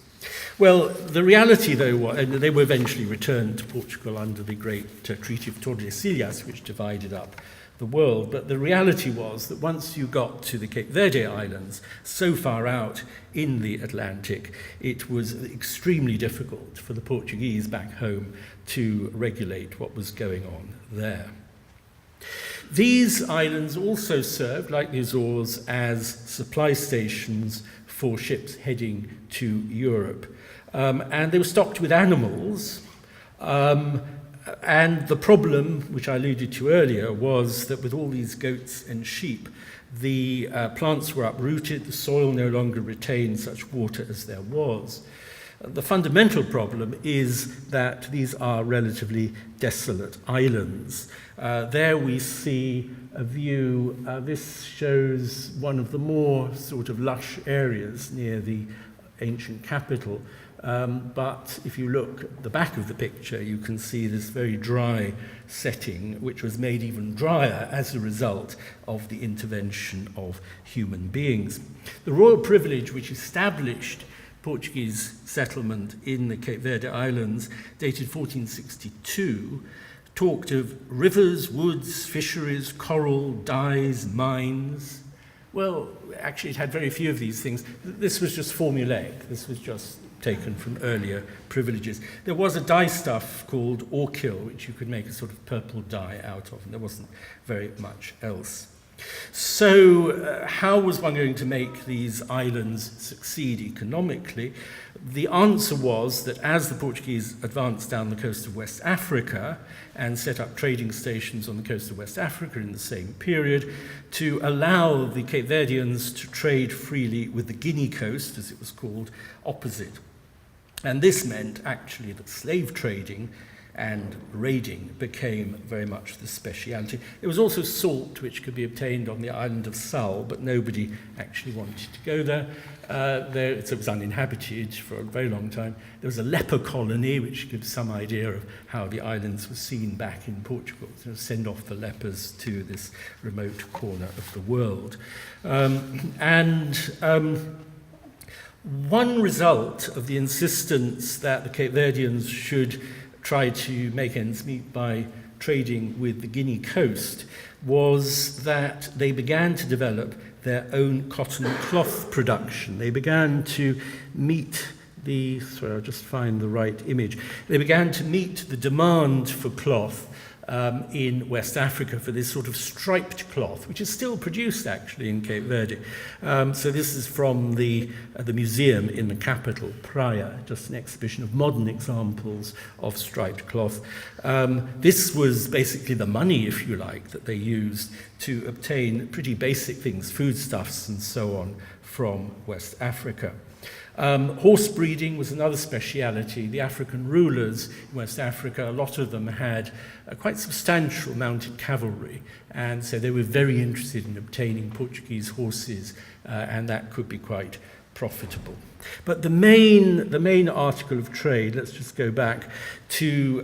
Well, the reality, though, was, and they were eventually returned to Portugal under the great Treaty of Tordesillas, which divided up the world. But the reality was that once you got to the Cape Verde Islands, so far out in the Atlantic, it was extremely difficult for the Portuguese back home to regulate what was going on there. These islands also served, like the Azores, as supply stations for ships heading to Europe. And they were stocked with animals. And the problem, which I alluded to earlier, was that with all these goats and sheep, the plants were uprooted, the soil no longer retained such water as there was. The fundamental problem is that these are relatively desolate islands. There we see a view, this shows one of the more sort of lush areas near the ancient capital. But if you look at the back of the picture, you can see this very dry setting, which was made even drier as a result of the intervention of human beings. The royal privilege which established Portuguese settlement in the Cape Verde Islands, dated 1462, talked of rivers, woods, fisheries, coral, dyes, mines. Well, actually, it had very few of these things. This was just formulaic. This was just taken from earlier privileges. There was a dye stuff called orchil, which you could make a sort of purple dye out of, and there wasn't very much else. So how was one going to make these islands succeed economically? The answer was that as the Portuguese advanced down the coast of West Africa and set up trading stations on the coast of West Africa in the same period, to allow the Cape Verdeans to trade freely with the Guinea coast, as it was called, opposite. And this meant actually that slave trading and raiding became very much the speciality. There was also salt, which could be obtained on the island of Sal, but nobody actually wanted to go there. It was uninhabited for a very long time. There was a leper colony, which gives some idea of how the islands were seen back in Portugal, to send off the lepers to this remote corner of the world. One result of the insistence that the Cape Verdeans should try to make ends meet by trading with the Guinea coast was that they began to develop their own cotton cloth production. They began to meet the, sorry, I'll just find the right image. They began to meet the demand for cloth in West Africa for this sort of striped cloth, which is still produced actually in Cape Verde. So this is from the museum in the capital, Praia, just an exhibition of modern examples of striped cloth. This was basically the money, if you like, that they used to obtain pretty basic things, foodstuffs and so on, from West Africa. Horse breeding was another speciality. The African rulers in West Africa, a lot of them had quite substantial mounted cavalry, and so they were very interested in obtaining Portuguese horses, and that could be quite profitable. But the main article of trade, let's just go back to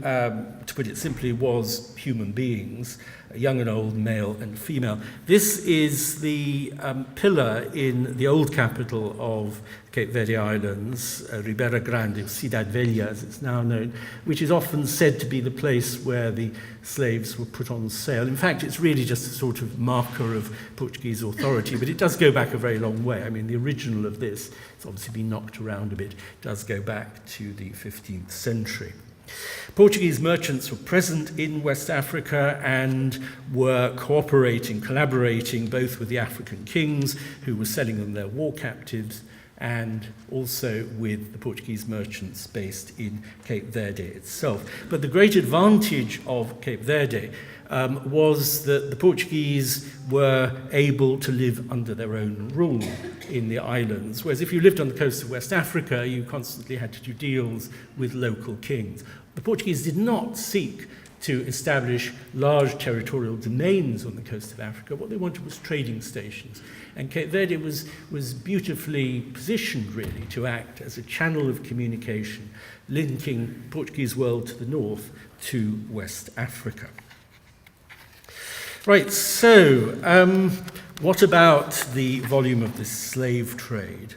put it simply, was human beings, young and old, male and female. This is the pillar in the old capital of Cape Verde Islands, Ribeira Grande, Cidade Velha as it's now known, which is often said to be the place where the slaves were put on sale. In fact, it's really just a sort of marker of Portuguese authority, but it does go back a very long way. I mean, the original of this, it's obviously been knocked around a bit, does go back to the 15th century. Portuguese merchants were present in West Africa and were collaborating both with the African kings who were selling them their war captives and also with the Portuguese merchants based in Cape Verde itself. But the great advantage of Cape Verde was that the Portuguese were able to live under their own rule in the islands, whereas if you lived on the coast of West Africa, you constantly had to do deals with local kings. The Portuguese did not seek to establish large territorial domains on the coast of Africa. What they wanted was trading stations. And Cape Verde was beautifully positioned, really, to act as a channel of communication, linking Portuguese world to the north to West Africa. Right, so what about the volume of the slave trade?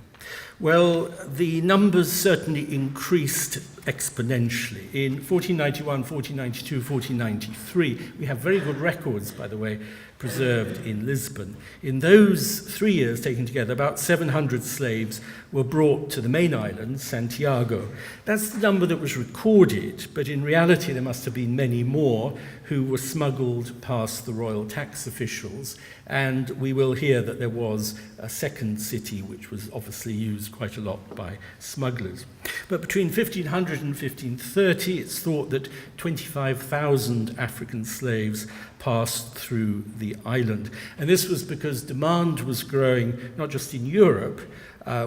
Well, the numbers certainly increased exponentially. In 1491, 1492, 1493, we have very good records, by the way, preserved in Lisbon. In those 3 years taken together, about 700 slaves were brought to the main island, Santiago. That's the number that was recorded, but in reality there must have been many more who were smuggled past the royal tax officials, and we will hear that there was a second city which was obviously used quite a lot by smugglers. But between 1500 and 1530, it's thought that 25,000 African slaves passed through the island. And this was because demand was growing not just in Europe,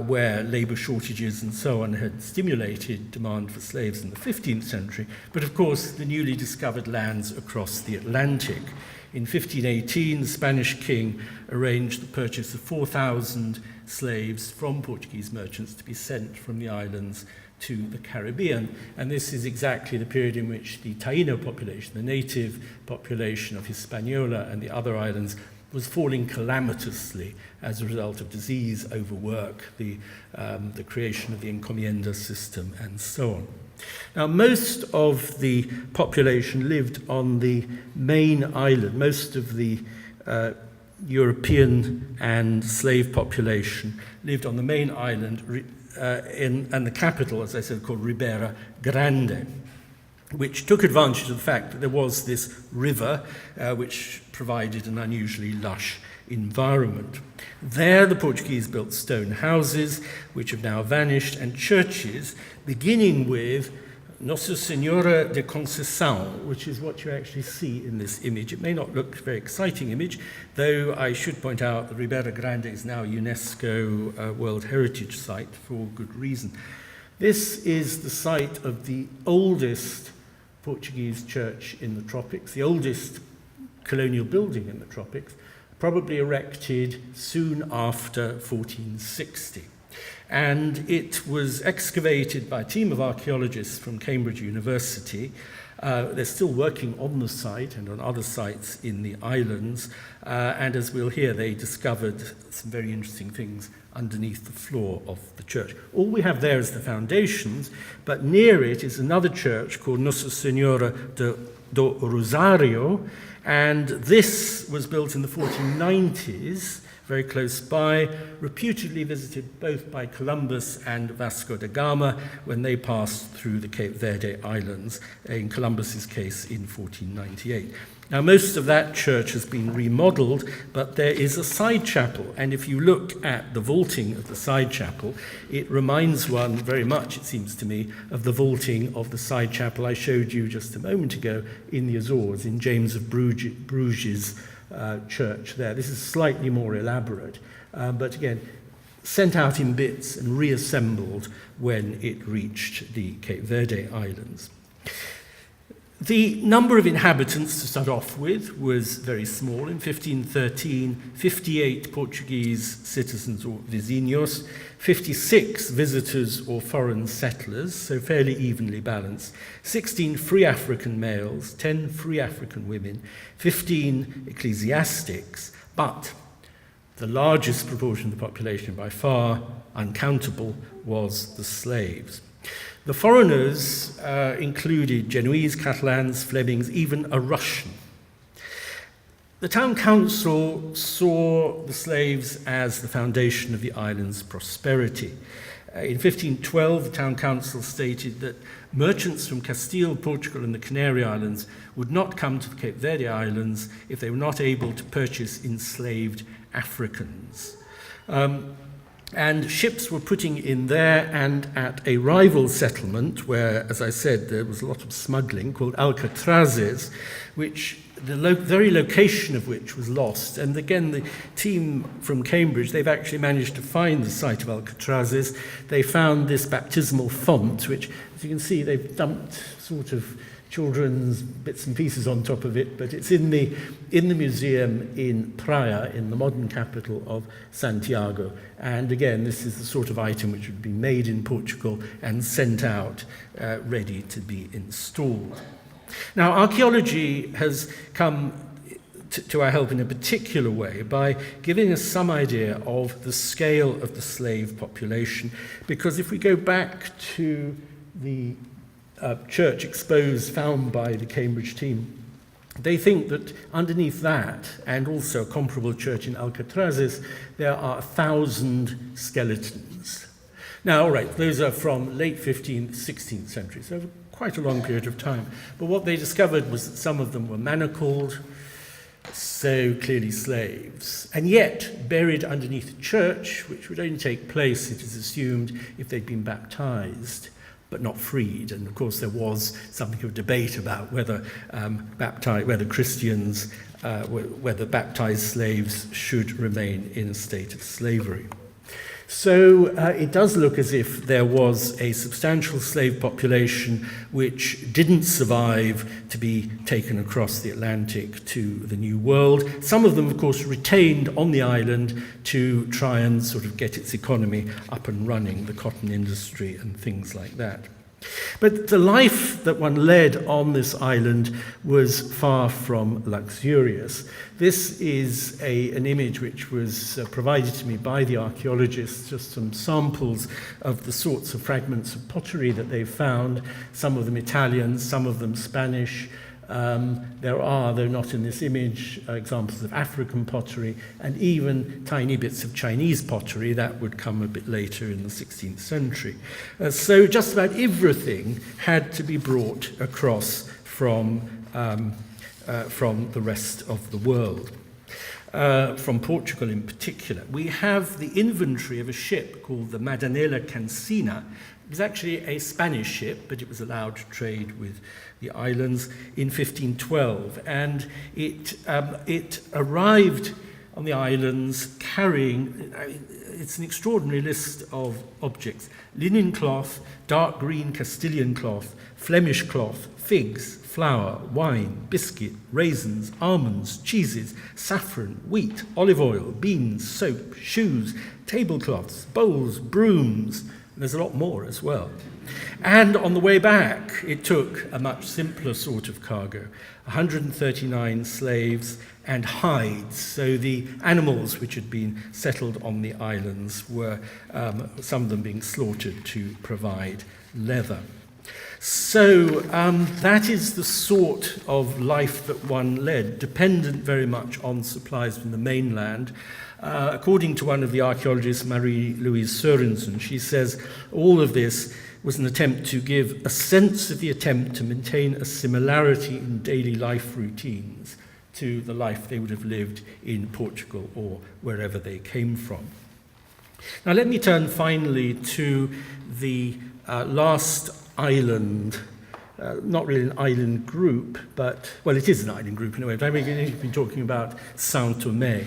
where labour shortages and so on had stimulated demand for slaves in the 15th century, but of course the newly discovered lands across the Atlantic. In 1518, the Spanish king arranged the purchase of 4,000 slaves from Portuguese merchants to be sent from the islands to the Caribbean. And this is exactly the period in which the Taino population, the native population of Hispaniola and the other islands, was falling calamitously as a result of disease, overwork, the creation of the encomienda system, and so on. Now, most of the population lived on the main island. Most of the European and slave population lived on the main island, and the capital, as I said, called Ribeira Grande, which took advantage of the fact that there was this river which provided an unusually lush environment. There the Portuguese built stone houses, which have now vanished, and churches, beginning with Nossa Senhora de Conceição, which is what you actually see in this image. It may not look a very exciting image, though I should point out that Ribeira Grande is now a UNESCO World Heritage Site for good reason. This is the site of the oldest Portuguese church in the tropics, the oldest colonial building in the tropics, probably erected soon after 1460. And it was excavated by a team of archaeologists from Cambridge University. They're still working on the site and on other sites in the islands. And as we'll hear, they discovered some very interesting things underneath the floor of the church. All we have there is the foundations, but near it is another church called Nossa Senhora do Rosário, and this was built in the 1490s, very close by, reputedly visited both by Columbus and Vasco da Gama when they passed through the Cape Verde Islands, in Columbus's case in 1498. Now, most of that church has been remodeled, but there is a side chapel, and if you look at the vaulting of the side chapel, it reminds one very much, it seems to me, of the vaulting of the side chapel I showed you just a moment ago in the Azores, in James of Bruges' church there. This is slightly more elaborate, but again, sent out in bits and reassembled when it reached the Cape Verde Islands. The number of inhabitants to start off with was very small. In 1513, 58 Portuguese citizens or vizinhos, 56 visitors or foreign settlers, so fairly evenly balanced, 16 free African males, 10 free African women, 15 ecclesiastics, but the largest proportion of the population, by far uncountable, was the slaves. The foreigners included Genoese, Catalans, Flemings, even a Russian. The town council saw the slaves as the foundation of the island's prosperity. In 1512, the town council stated that merchants from Castile, Portugal, and the Canary Islands would not come to the Cape Verde Islands if they were not able to purchase enslaved Africans. And ships were putting in there and at a rival settlement where, as I said, there was a lot of smuggling, called Alcatrazes, which the very location of which was lost. And again, the team from Cambridge, they've actually managed to find the site of Alcatrazes. They found this baptismal font, which, as you can see, they've dumped sort of children's bits and pieces on top of it, but it's in the museum in Praia, in the modern capital of Santiago. And again, this is the sort of item which would be made in Portugal and sent out ready to be installed. Now, archaeology has come to our help in a particular way by giving us some idea of the scale of the slave population, because if we go back to the church exposed found by the Cambridge team, they think that underneath that, and also a comparable church in Alcatrazes, there are 1,000 skeletons. Now, all right, those are from late 15th, 16th century, so quite a long period of time. But what they discovered was that some of them were manacled, so clearly slaves, and yet buried underneath a church, which would only take place, it is assumed, if they'd been baptized, but not freed. And of course there was something of a debate about whether Christians, whether baptized slaves should remain in a state of slavery. So it does look as if there was a substantial slave population which didn't survive to be taken across the Atlantic to the New World. Some of them, of course, retained on the island to try and sort of get its economy up and running, the cotton industry and things like that. But the life that one led on this island was far from luxurious. This is an image which was provided to me by the archaeologists, just some samples of the sorts of fragments of pottery that they found, some of them Italian, some of them Spanish. There are, though not in this image, examples of African pottery and even tiny bits of Chinese pottery. That would come a bit later in the 16th century. So just about everything had to be brought across from the rest of the world. From Portugal in particular. We have the inventory of a ship called the Madanela Cancina. It was actually a Spanish ship, but it was allowed to trade with the islands in 1512, and it arrived on the islands carrying, it's an extraordinary list of objects: linen cloth, dark green Castilian cloth, Flemish cloth, figs, flour, wine, biscuit, raisins, almonds, cheeses, saffron, wheat, olive oil, beans, soap, shoes, tablecloths, bowls, brooms. There's a lot more as well. And on the way back, it took a much simpler sort of cargo, 139 slaves and hides. So the animals which had been settled on the islands were, some of them being slaughtered to provide leather. So that is the sort of life that one led, dependent very much on supplies from the mainland. According to one of the archaeologists, Marie-Louise Sørensen, she says all of this was an attempt to give a sense of the attempt to maintain a similarity in daily life routines to the life they would have lived in Portugal or wherever they came from. Now let me turn finally to the last island, not really an island group, but, well, it is an island group in a way, but I've been talking about São Tomé.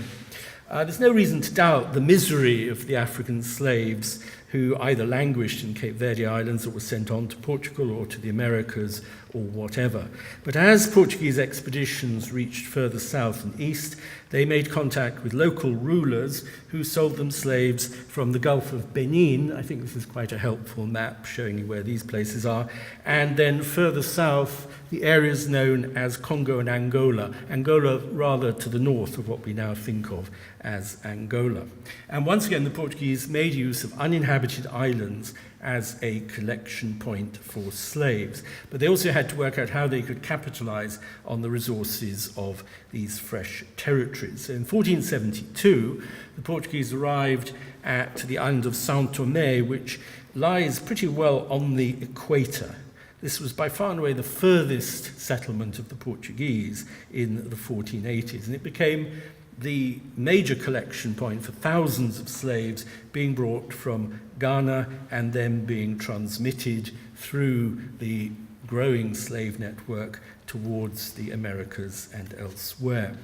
There's no reason to doubt the misery of the African slaves who either languished in Cape Verde Islands or were sent on to Portugal or to the Americas or whatever. But as Portuguese expeditions reached further south and east, they made contact with local rulers who sold them slaves from the Gulf of Benin. I think this is quite a helpful map showing you where these places are. And then further south, the areas known as Congo and Angola. Angola rather to the north of what we now think of as Angola. And once again, the Portuguese made use of uninhabited islands as a collection point for slaves. But they also had to work out how they could capitalize on the resources of these fresh territories. So in 1472, the Portuguese arrived at the island of São Tomé, which lies pretty well on the equator. This was by far and away the furthest settlement of the Portuguese in the 1480s, and it became the major collection point for thousands of slaves being brought from Ghana and then being transmitted through the growing slave network towards the Americas and elsewhere.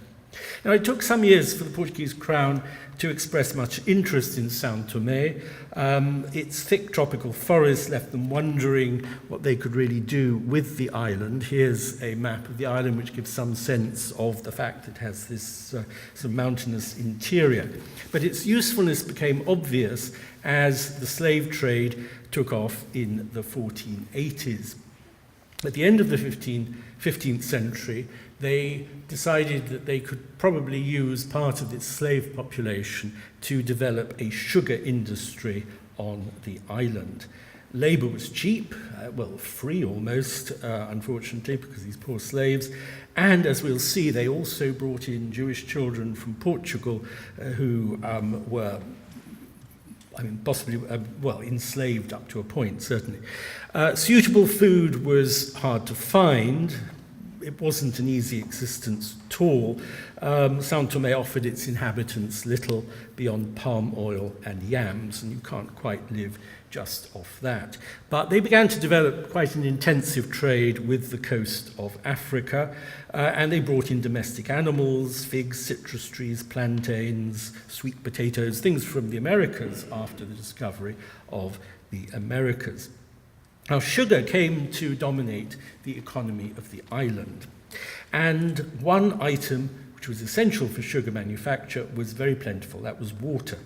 Now, it took some years for the Portuguese crown to express much interest in São Tomé. Its thick tropical forest left them wondering what they could really do with the island. Here's a map of the island which gives some sense of the fact that it has this sort of mountainous interior. But its usefulness became obvious as the slave trade took off in the 1480s. At the end of the 15th century, they decided that they could probably use part of its slave population to develop a sugar industry on the island. Labour was cheap, free almost, unfortunately, because these poor slaves. And as we'll see, they also brought in Jewish children from Portugal who were possibly, enslaved up to a point, certainly. Suitable food was hard to find. It wasn't an easy existence at all. São Tomé offered its inhabitants little beyond palm oil and yams, and you can't quite live just off that. But they began to develop quite an intensive trade with the coast of Africa, and they brought in domestic animals, figs, citrus trees, plantains, sweet potatoes, things from the Americas after the discovery of the Americas. Now, sugar came to dominate the economy of the island, and one item which was essential for sugar manufacture was very plentiful. That was water.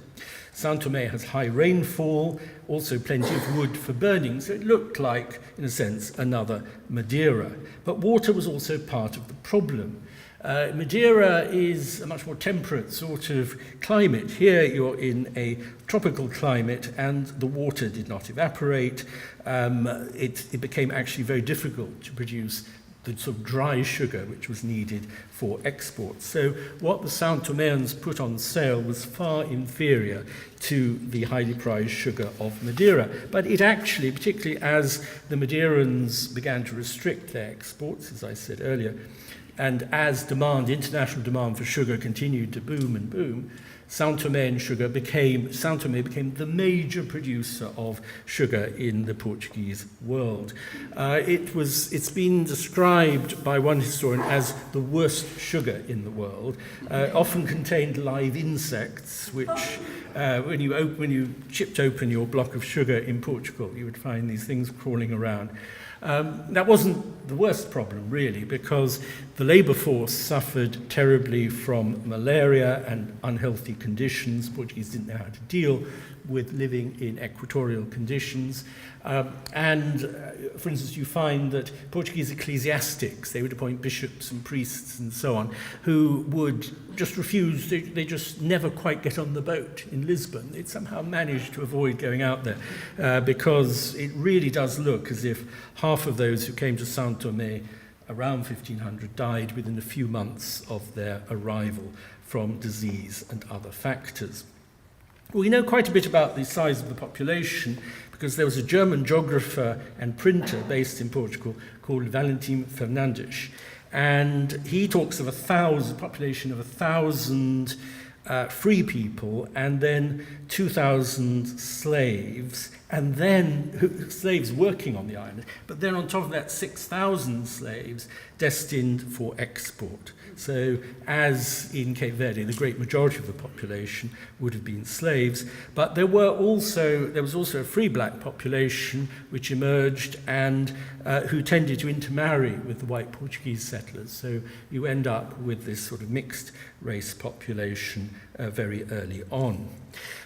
São Tomé has high rainfall, also plenty of wood for burning, so it looked like, in a sense, another Madeira. But water was also part of the problem. Madeira is a much more temperate sort of climate. Here you're in a tropical climate and the water did not evaporate. It became actually very difficult to produce the sort of dry sugar which was needed for export. So what the São Toméans put on sale was far inferior to the highly prized sugar of Madeira. But it actually, particularly as the Madeirans began to restrict their exports, as I said earlier, and as international demand for sugar continued to boom and boom, São Tomé became the major producer of sugar in the Portuguese world. It's been described by one historian as the worst sugar in the world. Often contained live insects, which when you chipped open your block of sugar in Portugal, you would find these things crawling around. That wasn't the worst problem, really, because the labour force suffered terribly from malaria and unhealthy conditions. Portuguese didn't know how to deal with living in equatorial conditions. For instance, you find that Portuguese ecclesiastics, they would appoint bishops and priests and so on, who would just refuse, they just never quite get on the boat in Lisbon. They'd somehow managed to avoid going out there because it really does look as if half of those who came to São Tomé around 1500 died within a few months of their arrival from disease and other factors. We know quite a bit about the size of the population because there was a German geographer and printer based in Portugal called Valentim Fernandes, and he talks of a population of 1,000 free people and then 2,000 slaves, and then slaves working on the island, but then on top of that 6,000 slaves destined for export. So as in Cape Verde, the great majority of the population would have been slaves, but there was also a free black population which emerged and who tended to intermarry with the white Portuguese settlers. So you end up with this sort of mixed race population very early on.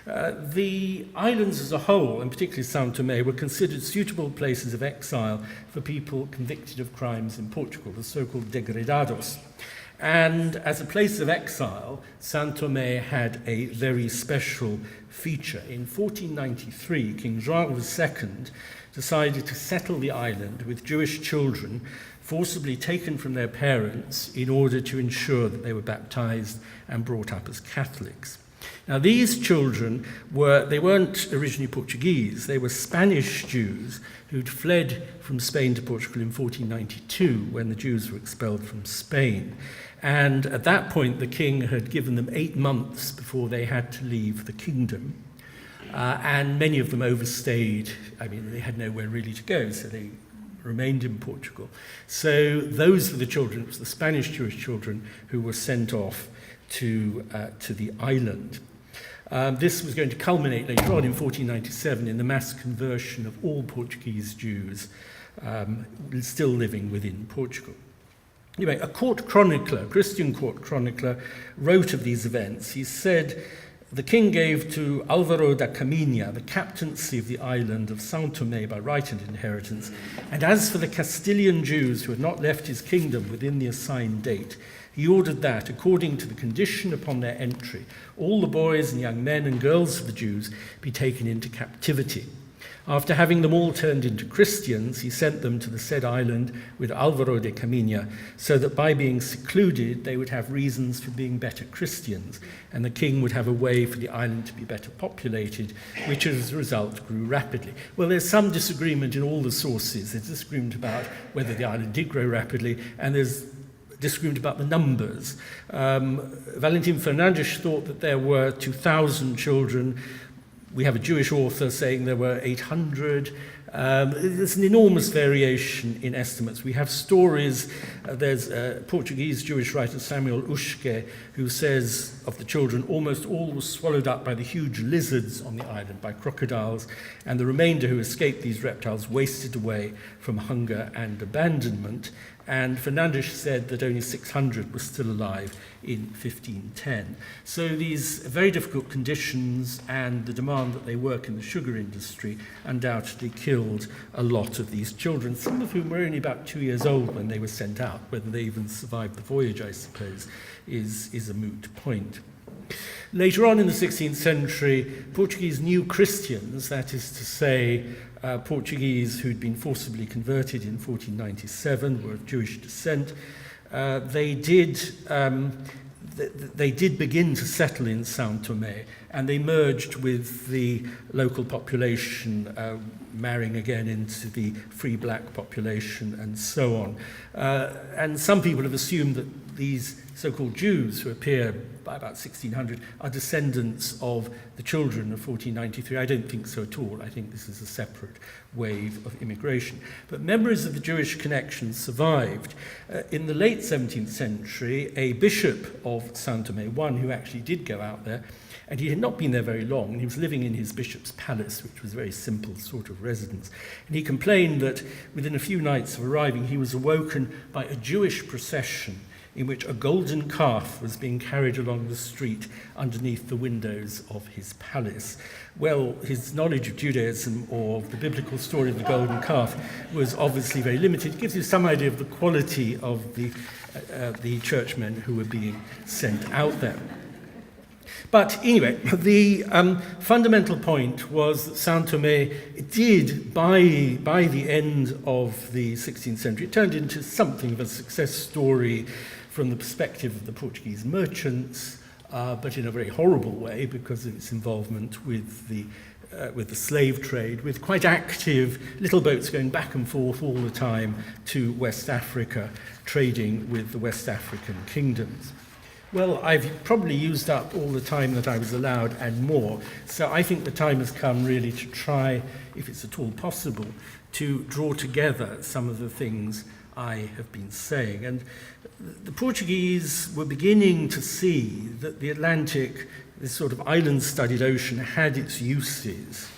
The islands as a whole, and particularly São Tomé, were considered suitable places of exile for people convicted of crimes in Portugal, the so-called degredados. And as a place of exile, São Tomé had a very special feature. In 1493, King João II decided to settle the island with Jewish children forcibly taken from their parents in order to ensure that they were baptized and brought up as Catholics. Now, these children weren't originally Portuguese. They were Spanish Jews who'd fled from Spain to Portugal in 1492 when the Jews were expelled from Spain. And at that point, the king had given them 8 months before they had to leave the kingdom. And many of them overstayed. I mean, they had nowhere really to go, so they remained in Portugal. So those were the children, it was the Spanish Jewish children who were sent off to the island. This was going to culminate later on in 1497 in the mass conversion of all Portuguese Jews still living within Portugal. Anyway, a court chronicler, a Christian court chronicler, wrote of these events. He said, "The king gave to Álvaro da Caminha the captaincy of the island of São Tomé by right and inheritance, and as for the Castilian Jews who had not left his kingdom within the assigned date, he ordered that, according to the condition upon their entry, all the boys and young men and girls of the Jews be taken into captivity. After having them all turned into Christians, he sent them to the said island with Álvaro de Caminha, so that by being secluded, they would have reasons for being better Christians, and the king would have a way for the island to be better populated, which as a result grew rapidly." Well, there's some disagreement in all the sources. There's disagreement about whether the island did grow rapidly, and there's disagreement about the numbers. Valentin Fernandes thought that there were 2,000 children. We have a Jewish author saying there were 800. There's an enormous variation in estimates. We have stories. There's a Portuguese Jewish writer, Samuel Uschke, who says of the children, almost all was swallowed up by the huge lizards on the island, by crocodiles, and the remainder who escaped these reptiles wasted away from hunger and abandonment. And Fernandes said that only 600 were still alive in 1510. So these very difficult conditions and the demand that they work in the sugar industry undoubtedly killed a lot of these children, some of whom were only about 2 years old when they were sent out. Whether they even survived the voyage, I suppose, is a moot point. Later on in the 16th century, Portuguese New Christians, that is to say, Portuguese who'd been forcibly converted in 1497, were of Jewish descent, they did begin to settle in São Tomé, and they merged with the local population, marrying again into the free black population and so on. And some people have assumed that these so-called Jews who appear by about 1600 are descendants of the children of 1493. I don't think so at all. I think this is a separate wave of immigration. But members of the Jewish connection survived. In the late 17th century, a bishop of São Tomé, one who actually did go out there, and he had not been there very long, and he was living in his bishop's palace, which was a very simple sort of residence. And he complained that within a few nights of arriving, he was awoken by a Jewish procession in which a golden calf was being carried along the street underneath the windows of his palace. Well, his knowledge of Judaism or of the biblical story of the golden calf was obviously very limited. It gives you some idea of the quality of the churchmen who were being sent out there. But anyway, the fundamental point was that São Tomé did, by the end of the 16th century, it turned into something of a success story from the perspective of the Portuguese merchants, but in a very horrible way because of its involvement with the slave trade, with quite active little boats going back and forth all the time to West Africa, trading with the West African kingdoms. Well, I've probably used up all the time that I was allowed and more, so I think the time has come really to try, if it's at all possible, to draw together some of the things I have been saying. And the Portuguese were beginning to see that the Atlantic, this sort of island-studded ocean, had its uses.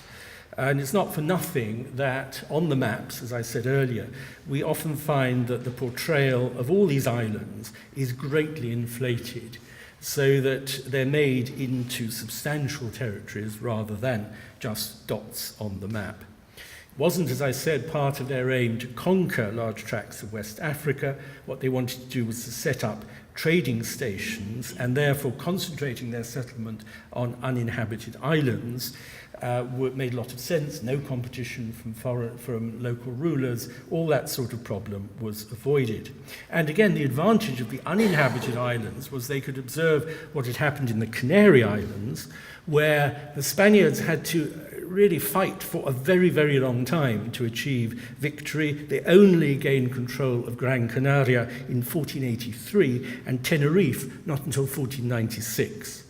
And it's not for nothing that on the maps, as I said earlier, we often find that the portrayal of all these islands is greatly inflated so that they're made into substantial territories rather than just dots on the map. It wasn't, as I said, part of their aim to conquer large tracts of West Africa. What they wanted to do was to set up trading stations and therefore concentrating their settlement on uninhabited islands made a lot of sense. No competition from local rulers. All that sort of problem was avoided. And again, the advantage of the uninhabited islands was they could observe what had happened in the Canary Islands, where the Spaniards had to really fight for a very, very long time to achieve victory. They only gained control of Gran Canaria in 1483 and Tenerife not until 1496.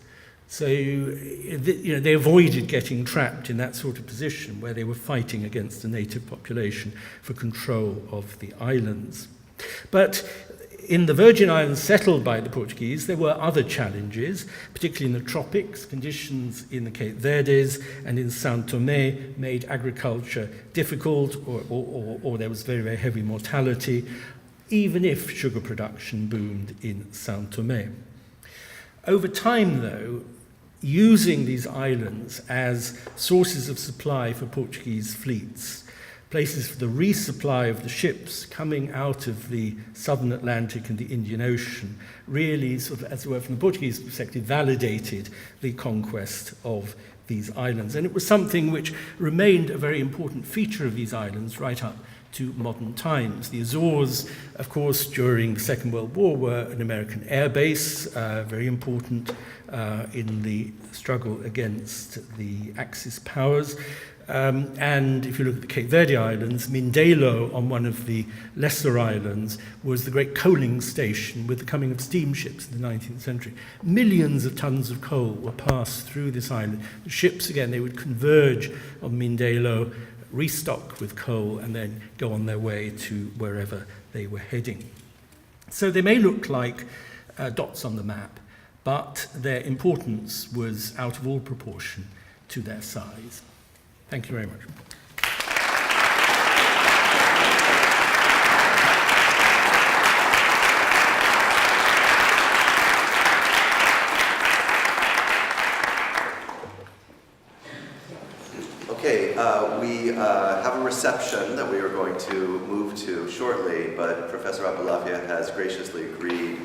So, they avoided getting trapped in that sort of position where they were fighting against the native population for control of the islands. But in the Virgin Islands settled by the Portuguese, there were other challenges, particularly in the tropics. Conditions in the Cape Verdes and in São Tomé made agriculture difficult, or there was very, very heavy mortality, even if sugar production boomed in São Tomé. Over time, though, using these islands as sources of supply for Portuguese fleets, places for the resupply of the ships coming out of the southern Atlantic and the Indian Ocean, really, sort of, as it were, from the Portuguese perspective, validated the conquest of these islands. And it was something which remained a very important feature of these islands right up to modern times. The Azores, of course, during the Second World War were an American air base, very important in the struggle against the Axis powers. And if you look at the Cape Verde Islands, Mindelo, on one of the lesser islands, was the great coaling station with the coming of steamships in the 19th century. Millions of tons of coal were passed through this island. The ships, again, they would converge on Mindelo, restock with coal, and then go on their way to wherever they were heading. So they may look like dots on the map, but their importance was out of all proportion to their size. Thank you very much. Okay, we have a reception that we are going to move to shortly, but Professor Abelavia has graciously agreed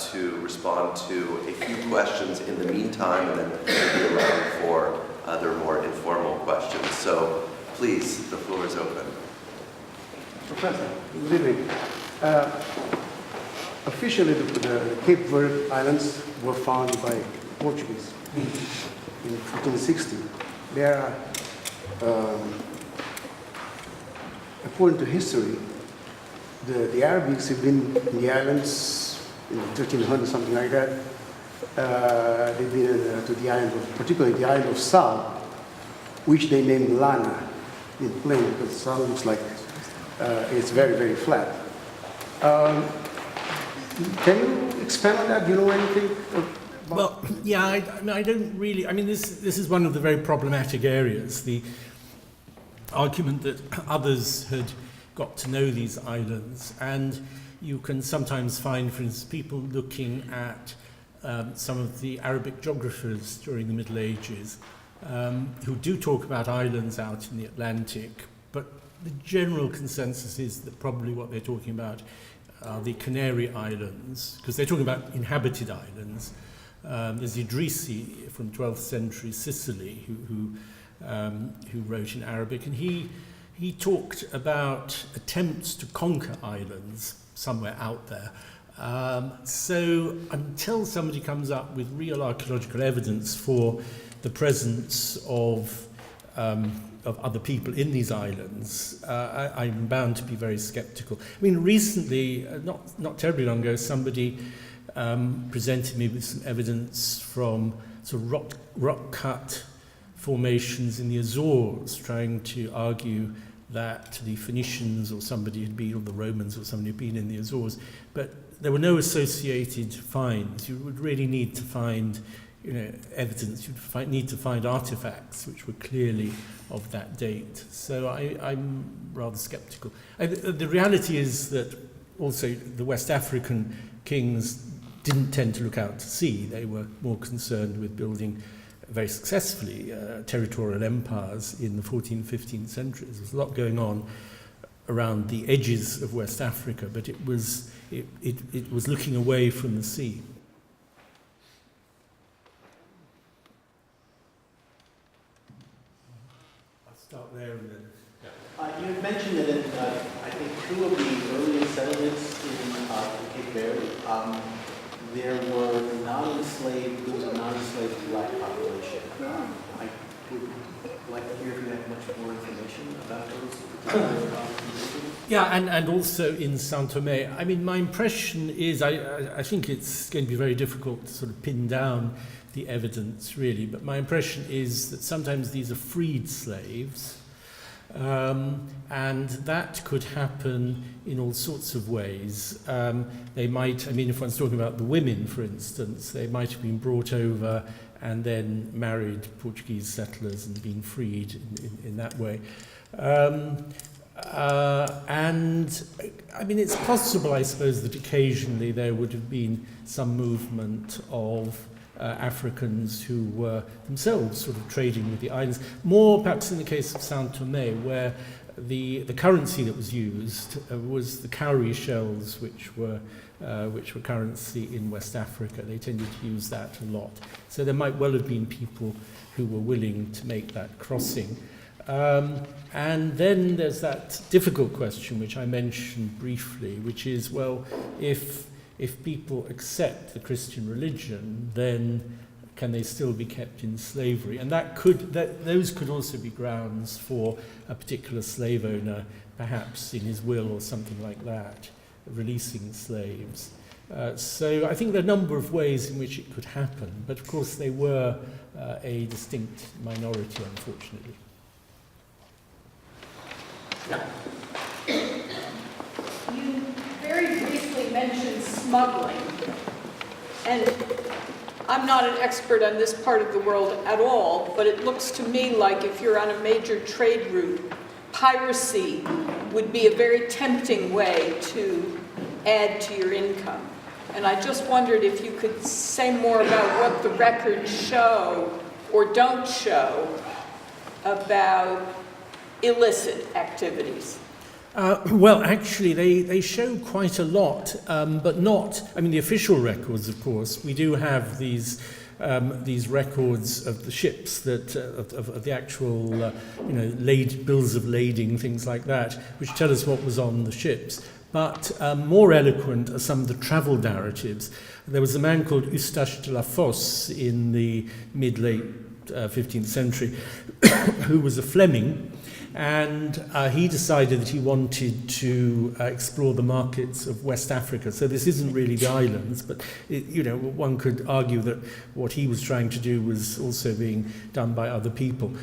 to respond to a few questions in the meantime, and then we'll be around for other more informal questions. So please, the floor is open. Professor, good evening. Officially, the Cape Verde Islands were founded by Portuguese in 1560. They are, according to history, the Arabics have been in the islands in 1300, something like that. They've been to the island, particularly the island of Sal, which they named Lana in plain, because Sal looks like it's very, very flat. Can you expand on that? Do you know anything about? Well, yeah, I don't really. I mean, this is one of the very problematic areas. The argument that others had got to know these islands, and you can sometimes find, for instance, people looking at some of the Arabic geographers during the Middle Ages who do talk about islands out in the Atlantic, but the general consensus is that probably what they're talking about are the Canary Islands, because they're talking about inhabited islands. There's Idrisi from 12th century Sicily who wrote in Arabic, and he talked about attempts to conquer islands somewhere out there. So until somebody comes up with real archaeological evidence for the presence of other people in these islands, I'm bound to be very sceptical. I mean, recently, not terribly long ago, somebody presented me with some evidence from sort of rock-cut formations in the Azores, trying to argue that the Phoenicians or somebody had been, or the Romans or somebody had been in the Azores, but there were no associated finds. You would really need to find, evidence. You'd need to find artifacts which were clearly of that date. So I'm rather sceptical. The reality is that also the West African kings didn't tend to look out to sea. They were more concerned with building very successfully territorial empires in the 14th, 15th centuries. There's a lot going on around the edges of West Africa, but it was looking away from the sea. I'll start there and then. Yeah. You had mentioned that in, I think, two of the earliest settlements in Cape Verde, there was a non-enslaved black population. I would like to hear if you have much more information about those. Yeah, and also in São Tomé. I mean, my impression is, I think it's going to be very difficult to sort of pin down the evidence, really. But my impression is that sometimes these are freed slaves, and that could happen in all sorts of ways. They might, I mean, if one's talking about the women, for instance, they might have been brought over and then married Portuguese settlers and been freed in that way. And I mean, it's possible, I suppose, that occasionally there would have been some movement of Africans who were themselves sort of trading with the islands. More perhaps in the case of São Tomé, where the currency that was used was the cowrie shells, which were currency in West Africa. They tended to use that a lot. So there might well have been people who were willing to make that crossing. And then there's that difficult question, which I mentioned briefly, which is, well, if people accept the Christian religion, then can they still be kept in slavery? And those could also be grounds for a particular slave owner, perhaps in his will or something like that, releasing slaves. So I think there are a number of ways in which it could happen, but of course they were a distinct minority, unfortunately. You very briefly mentioned smuggling, and I'm not an expert on this part of the world at all, but it looks to me like if you're on a major trade route, piracy would be a very tempting way to add to your income. And I just wondered if you could say more about what the records show or don't show about illicit activities. Well, actually, they show quite a lot, but not. I mean, the official records, of course. We do have these records of the ships that of the actual, bills of lading, things like that, which tell us what was on the ships. But more eloquent are some of the travel narratives. There was a man called Eustache de la Fosse in the mid-late 15th century, who was a Fleming. And he decided that he wanted to explore the markets of West Africa. So this isn't really the islands, but one could argue that what he was trying to do was also being done by other people.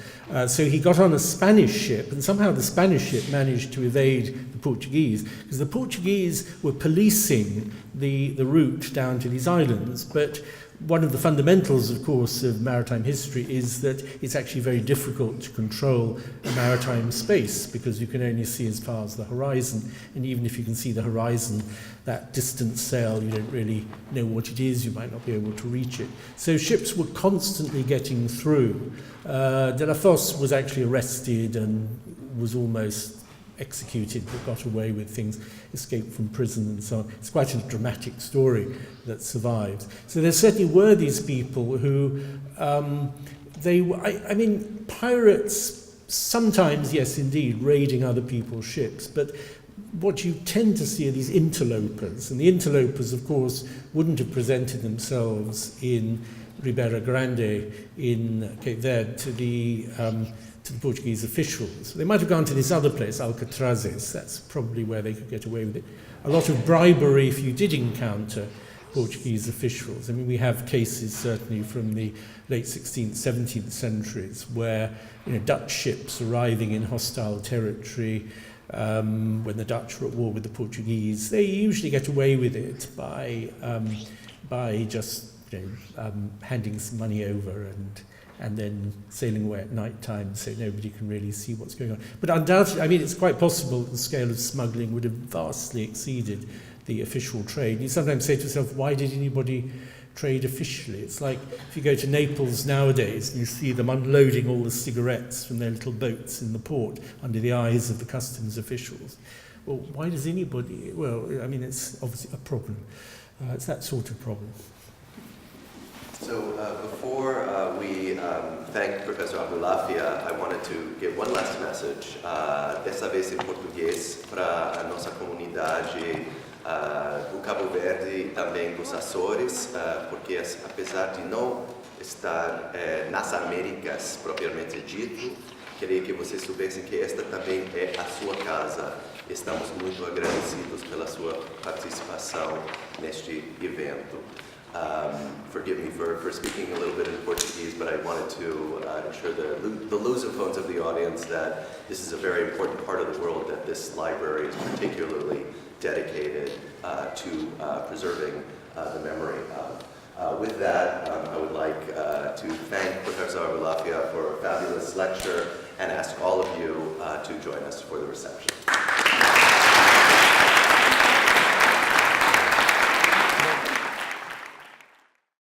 So he got on a Spanish ship, and somehow the Spanish ship managed to evade the Portuguese, because the Portuguese were policing the route down to these islands. But one of the fundamentals, of course, of maritime history is that it's actually very difficult to control a maritime space because you can only see as far as the horizon. And even if you can see the horizon, that distant sail, you don't really know what it is. You might not be able to reach it. So ships were constantly getting through. De la Fosse was actually arrested and was almost executed, but got away with things, escaped from prison and so on. It's quite a dramatic story that survives. So there certainly were these people who, pirates sometimes, yes, indeed, raiding other people's ships, but what you tend to see are these interlopers, and the interlopers, of course, wouldn't have presented themselves in Ribeira Grande in Cape Verde to the Portuguese officials. They might have gone to this other place, Alcatrazes. That's probably where they could get away with it. A lot of bribery if you did encounter Portuguese officials. I mean, we have cases certainly from the late 16th, 17th centuries where Dutch ships arriving in hostile territory when the Dutch were at war with the Portuguese, they usually get away with it by just handing some money over and then sailing away at night time so nobody can really see what's going on. But undoubtedly, I mean, it's quite possible that the scale of smuggling would have vastly exceeded the official trade. You sometimes say to yourself, why did anybody trade officially? It's like if you go to Naples nowadays and you see them unloading all the cigarettes from their little boats in the port under the eyes of the customs officials. Well, why does anybody? Well, I mean, it's obviously a problem. It's that sort of problem. So before we thank Professor Abulafia, I wanted to give one last message, dessa vez em português, para a nossa comunidade do Cabo Verde e também dos Açores, porque apesar de não estar nas Américas propriamente dito, queria que vocês soubessem que esta também é a sua casa. Estamos muito agradecidos pela sua participação neste evento. Forgive me for speaking a little bit in Portuguese, but I wanted to ensure the Lusophones of the audience that this is a very important part of the world, that this library is particularly dedicated to preserving the memory of. With that, I would like to thank Professor Abulafia for a fabulous lecture and ask all of you to join us for the reception.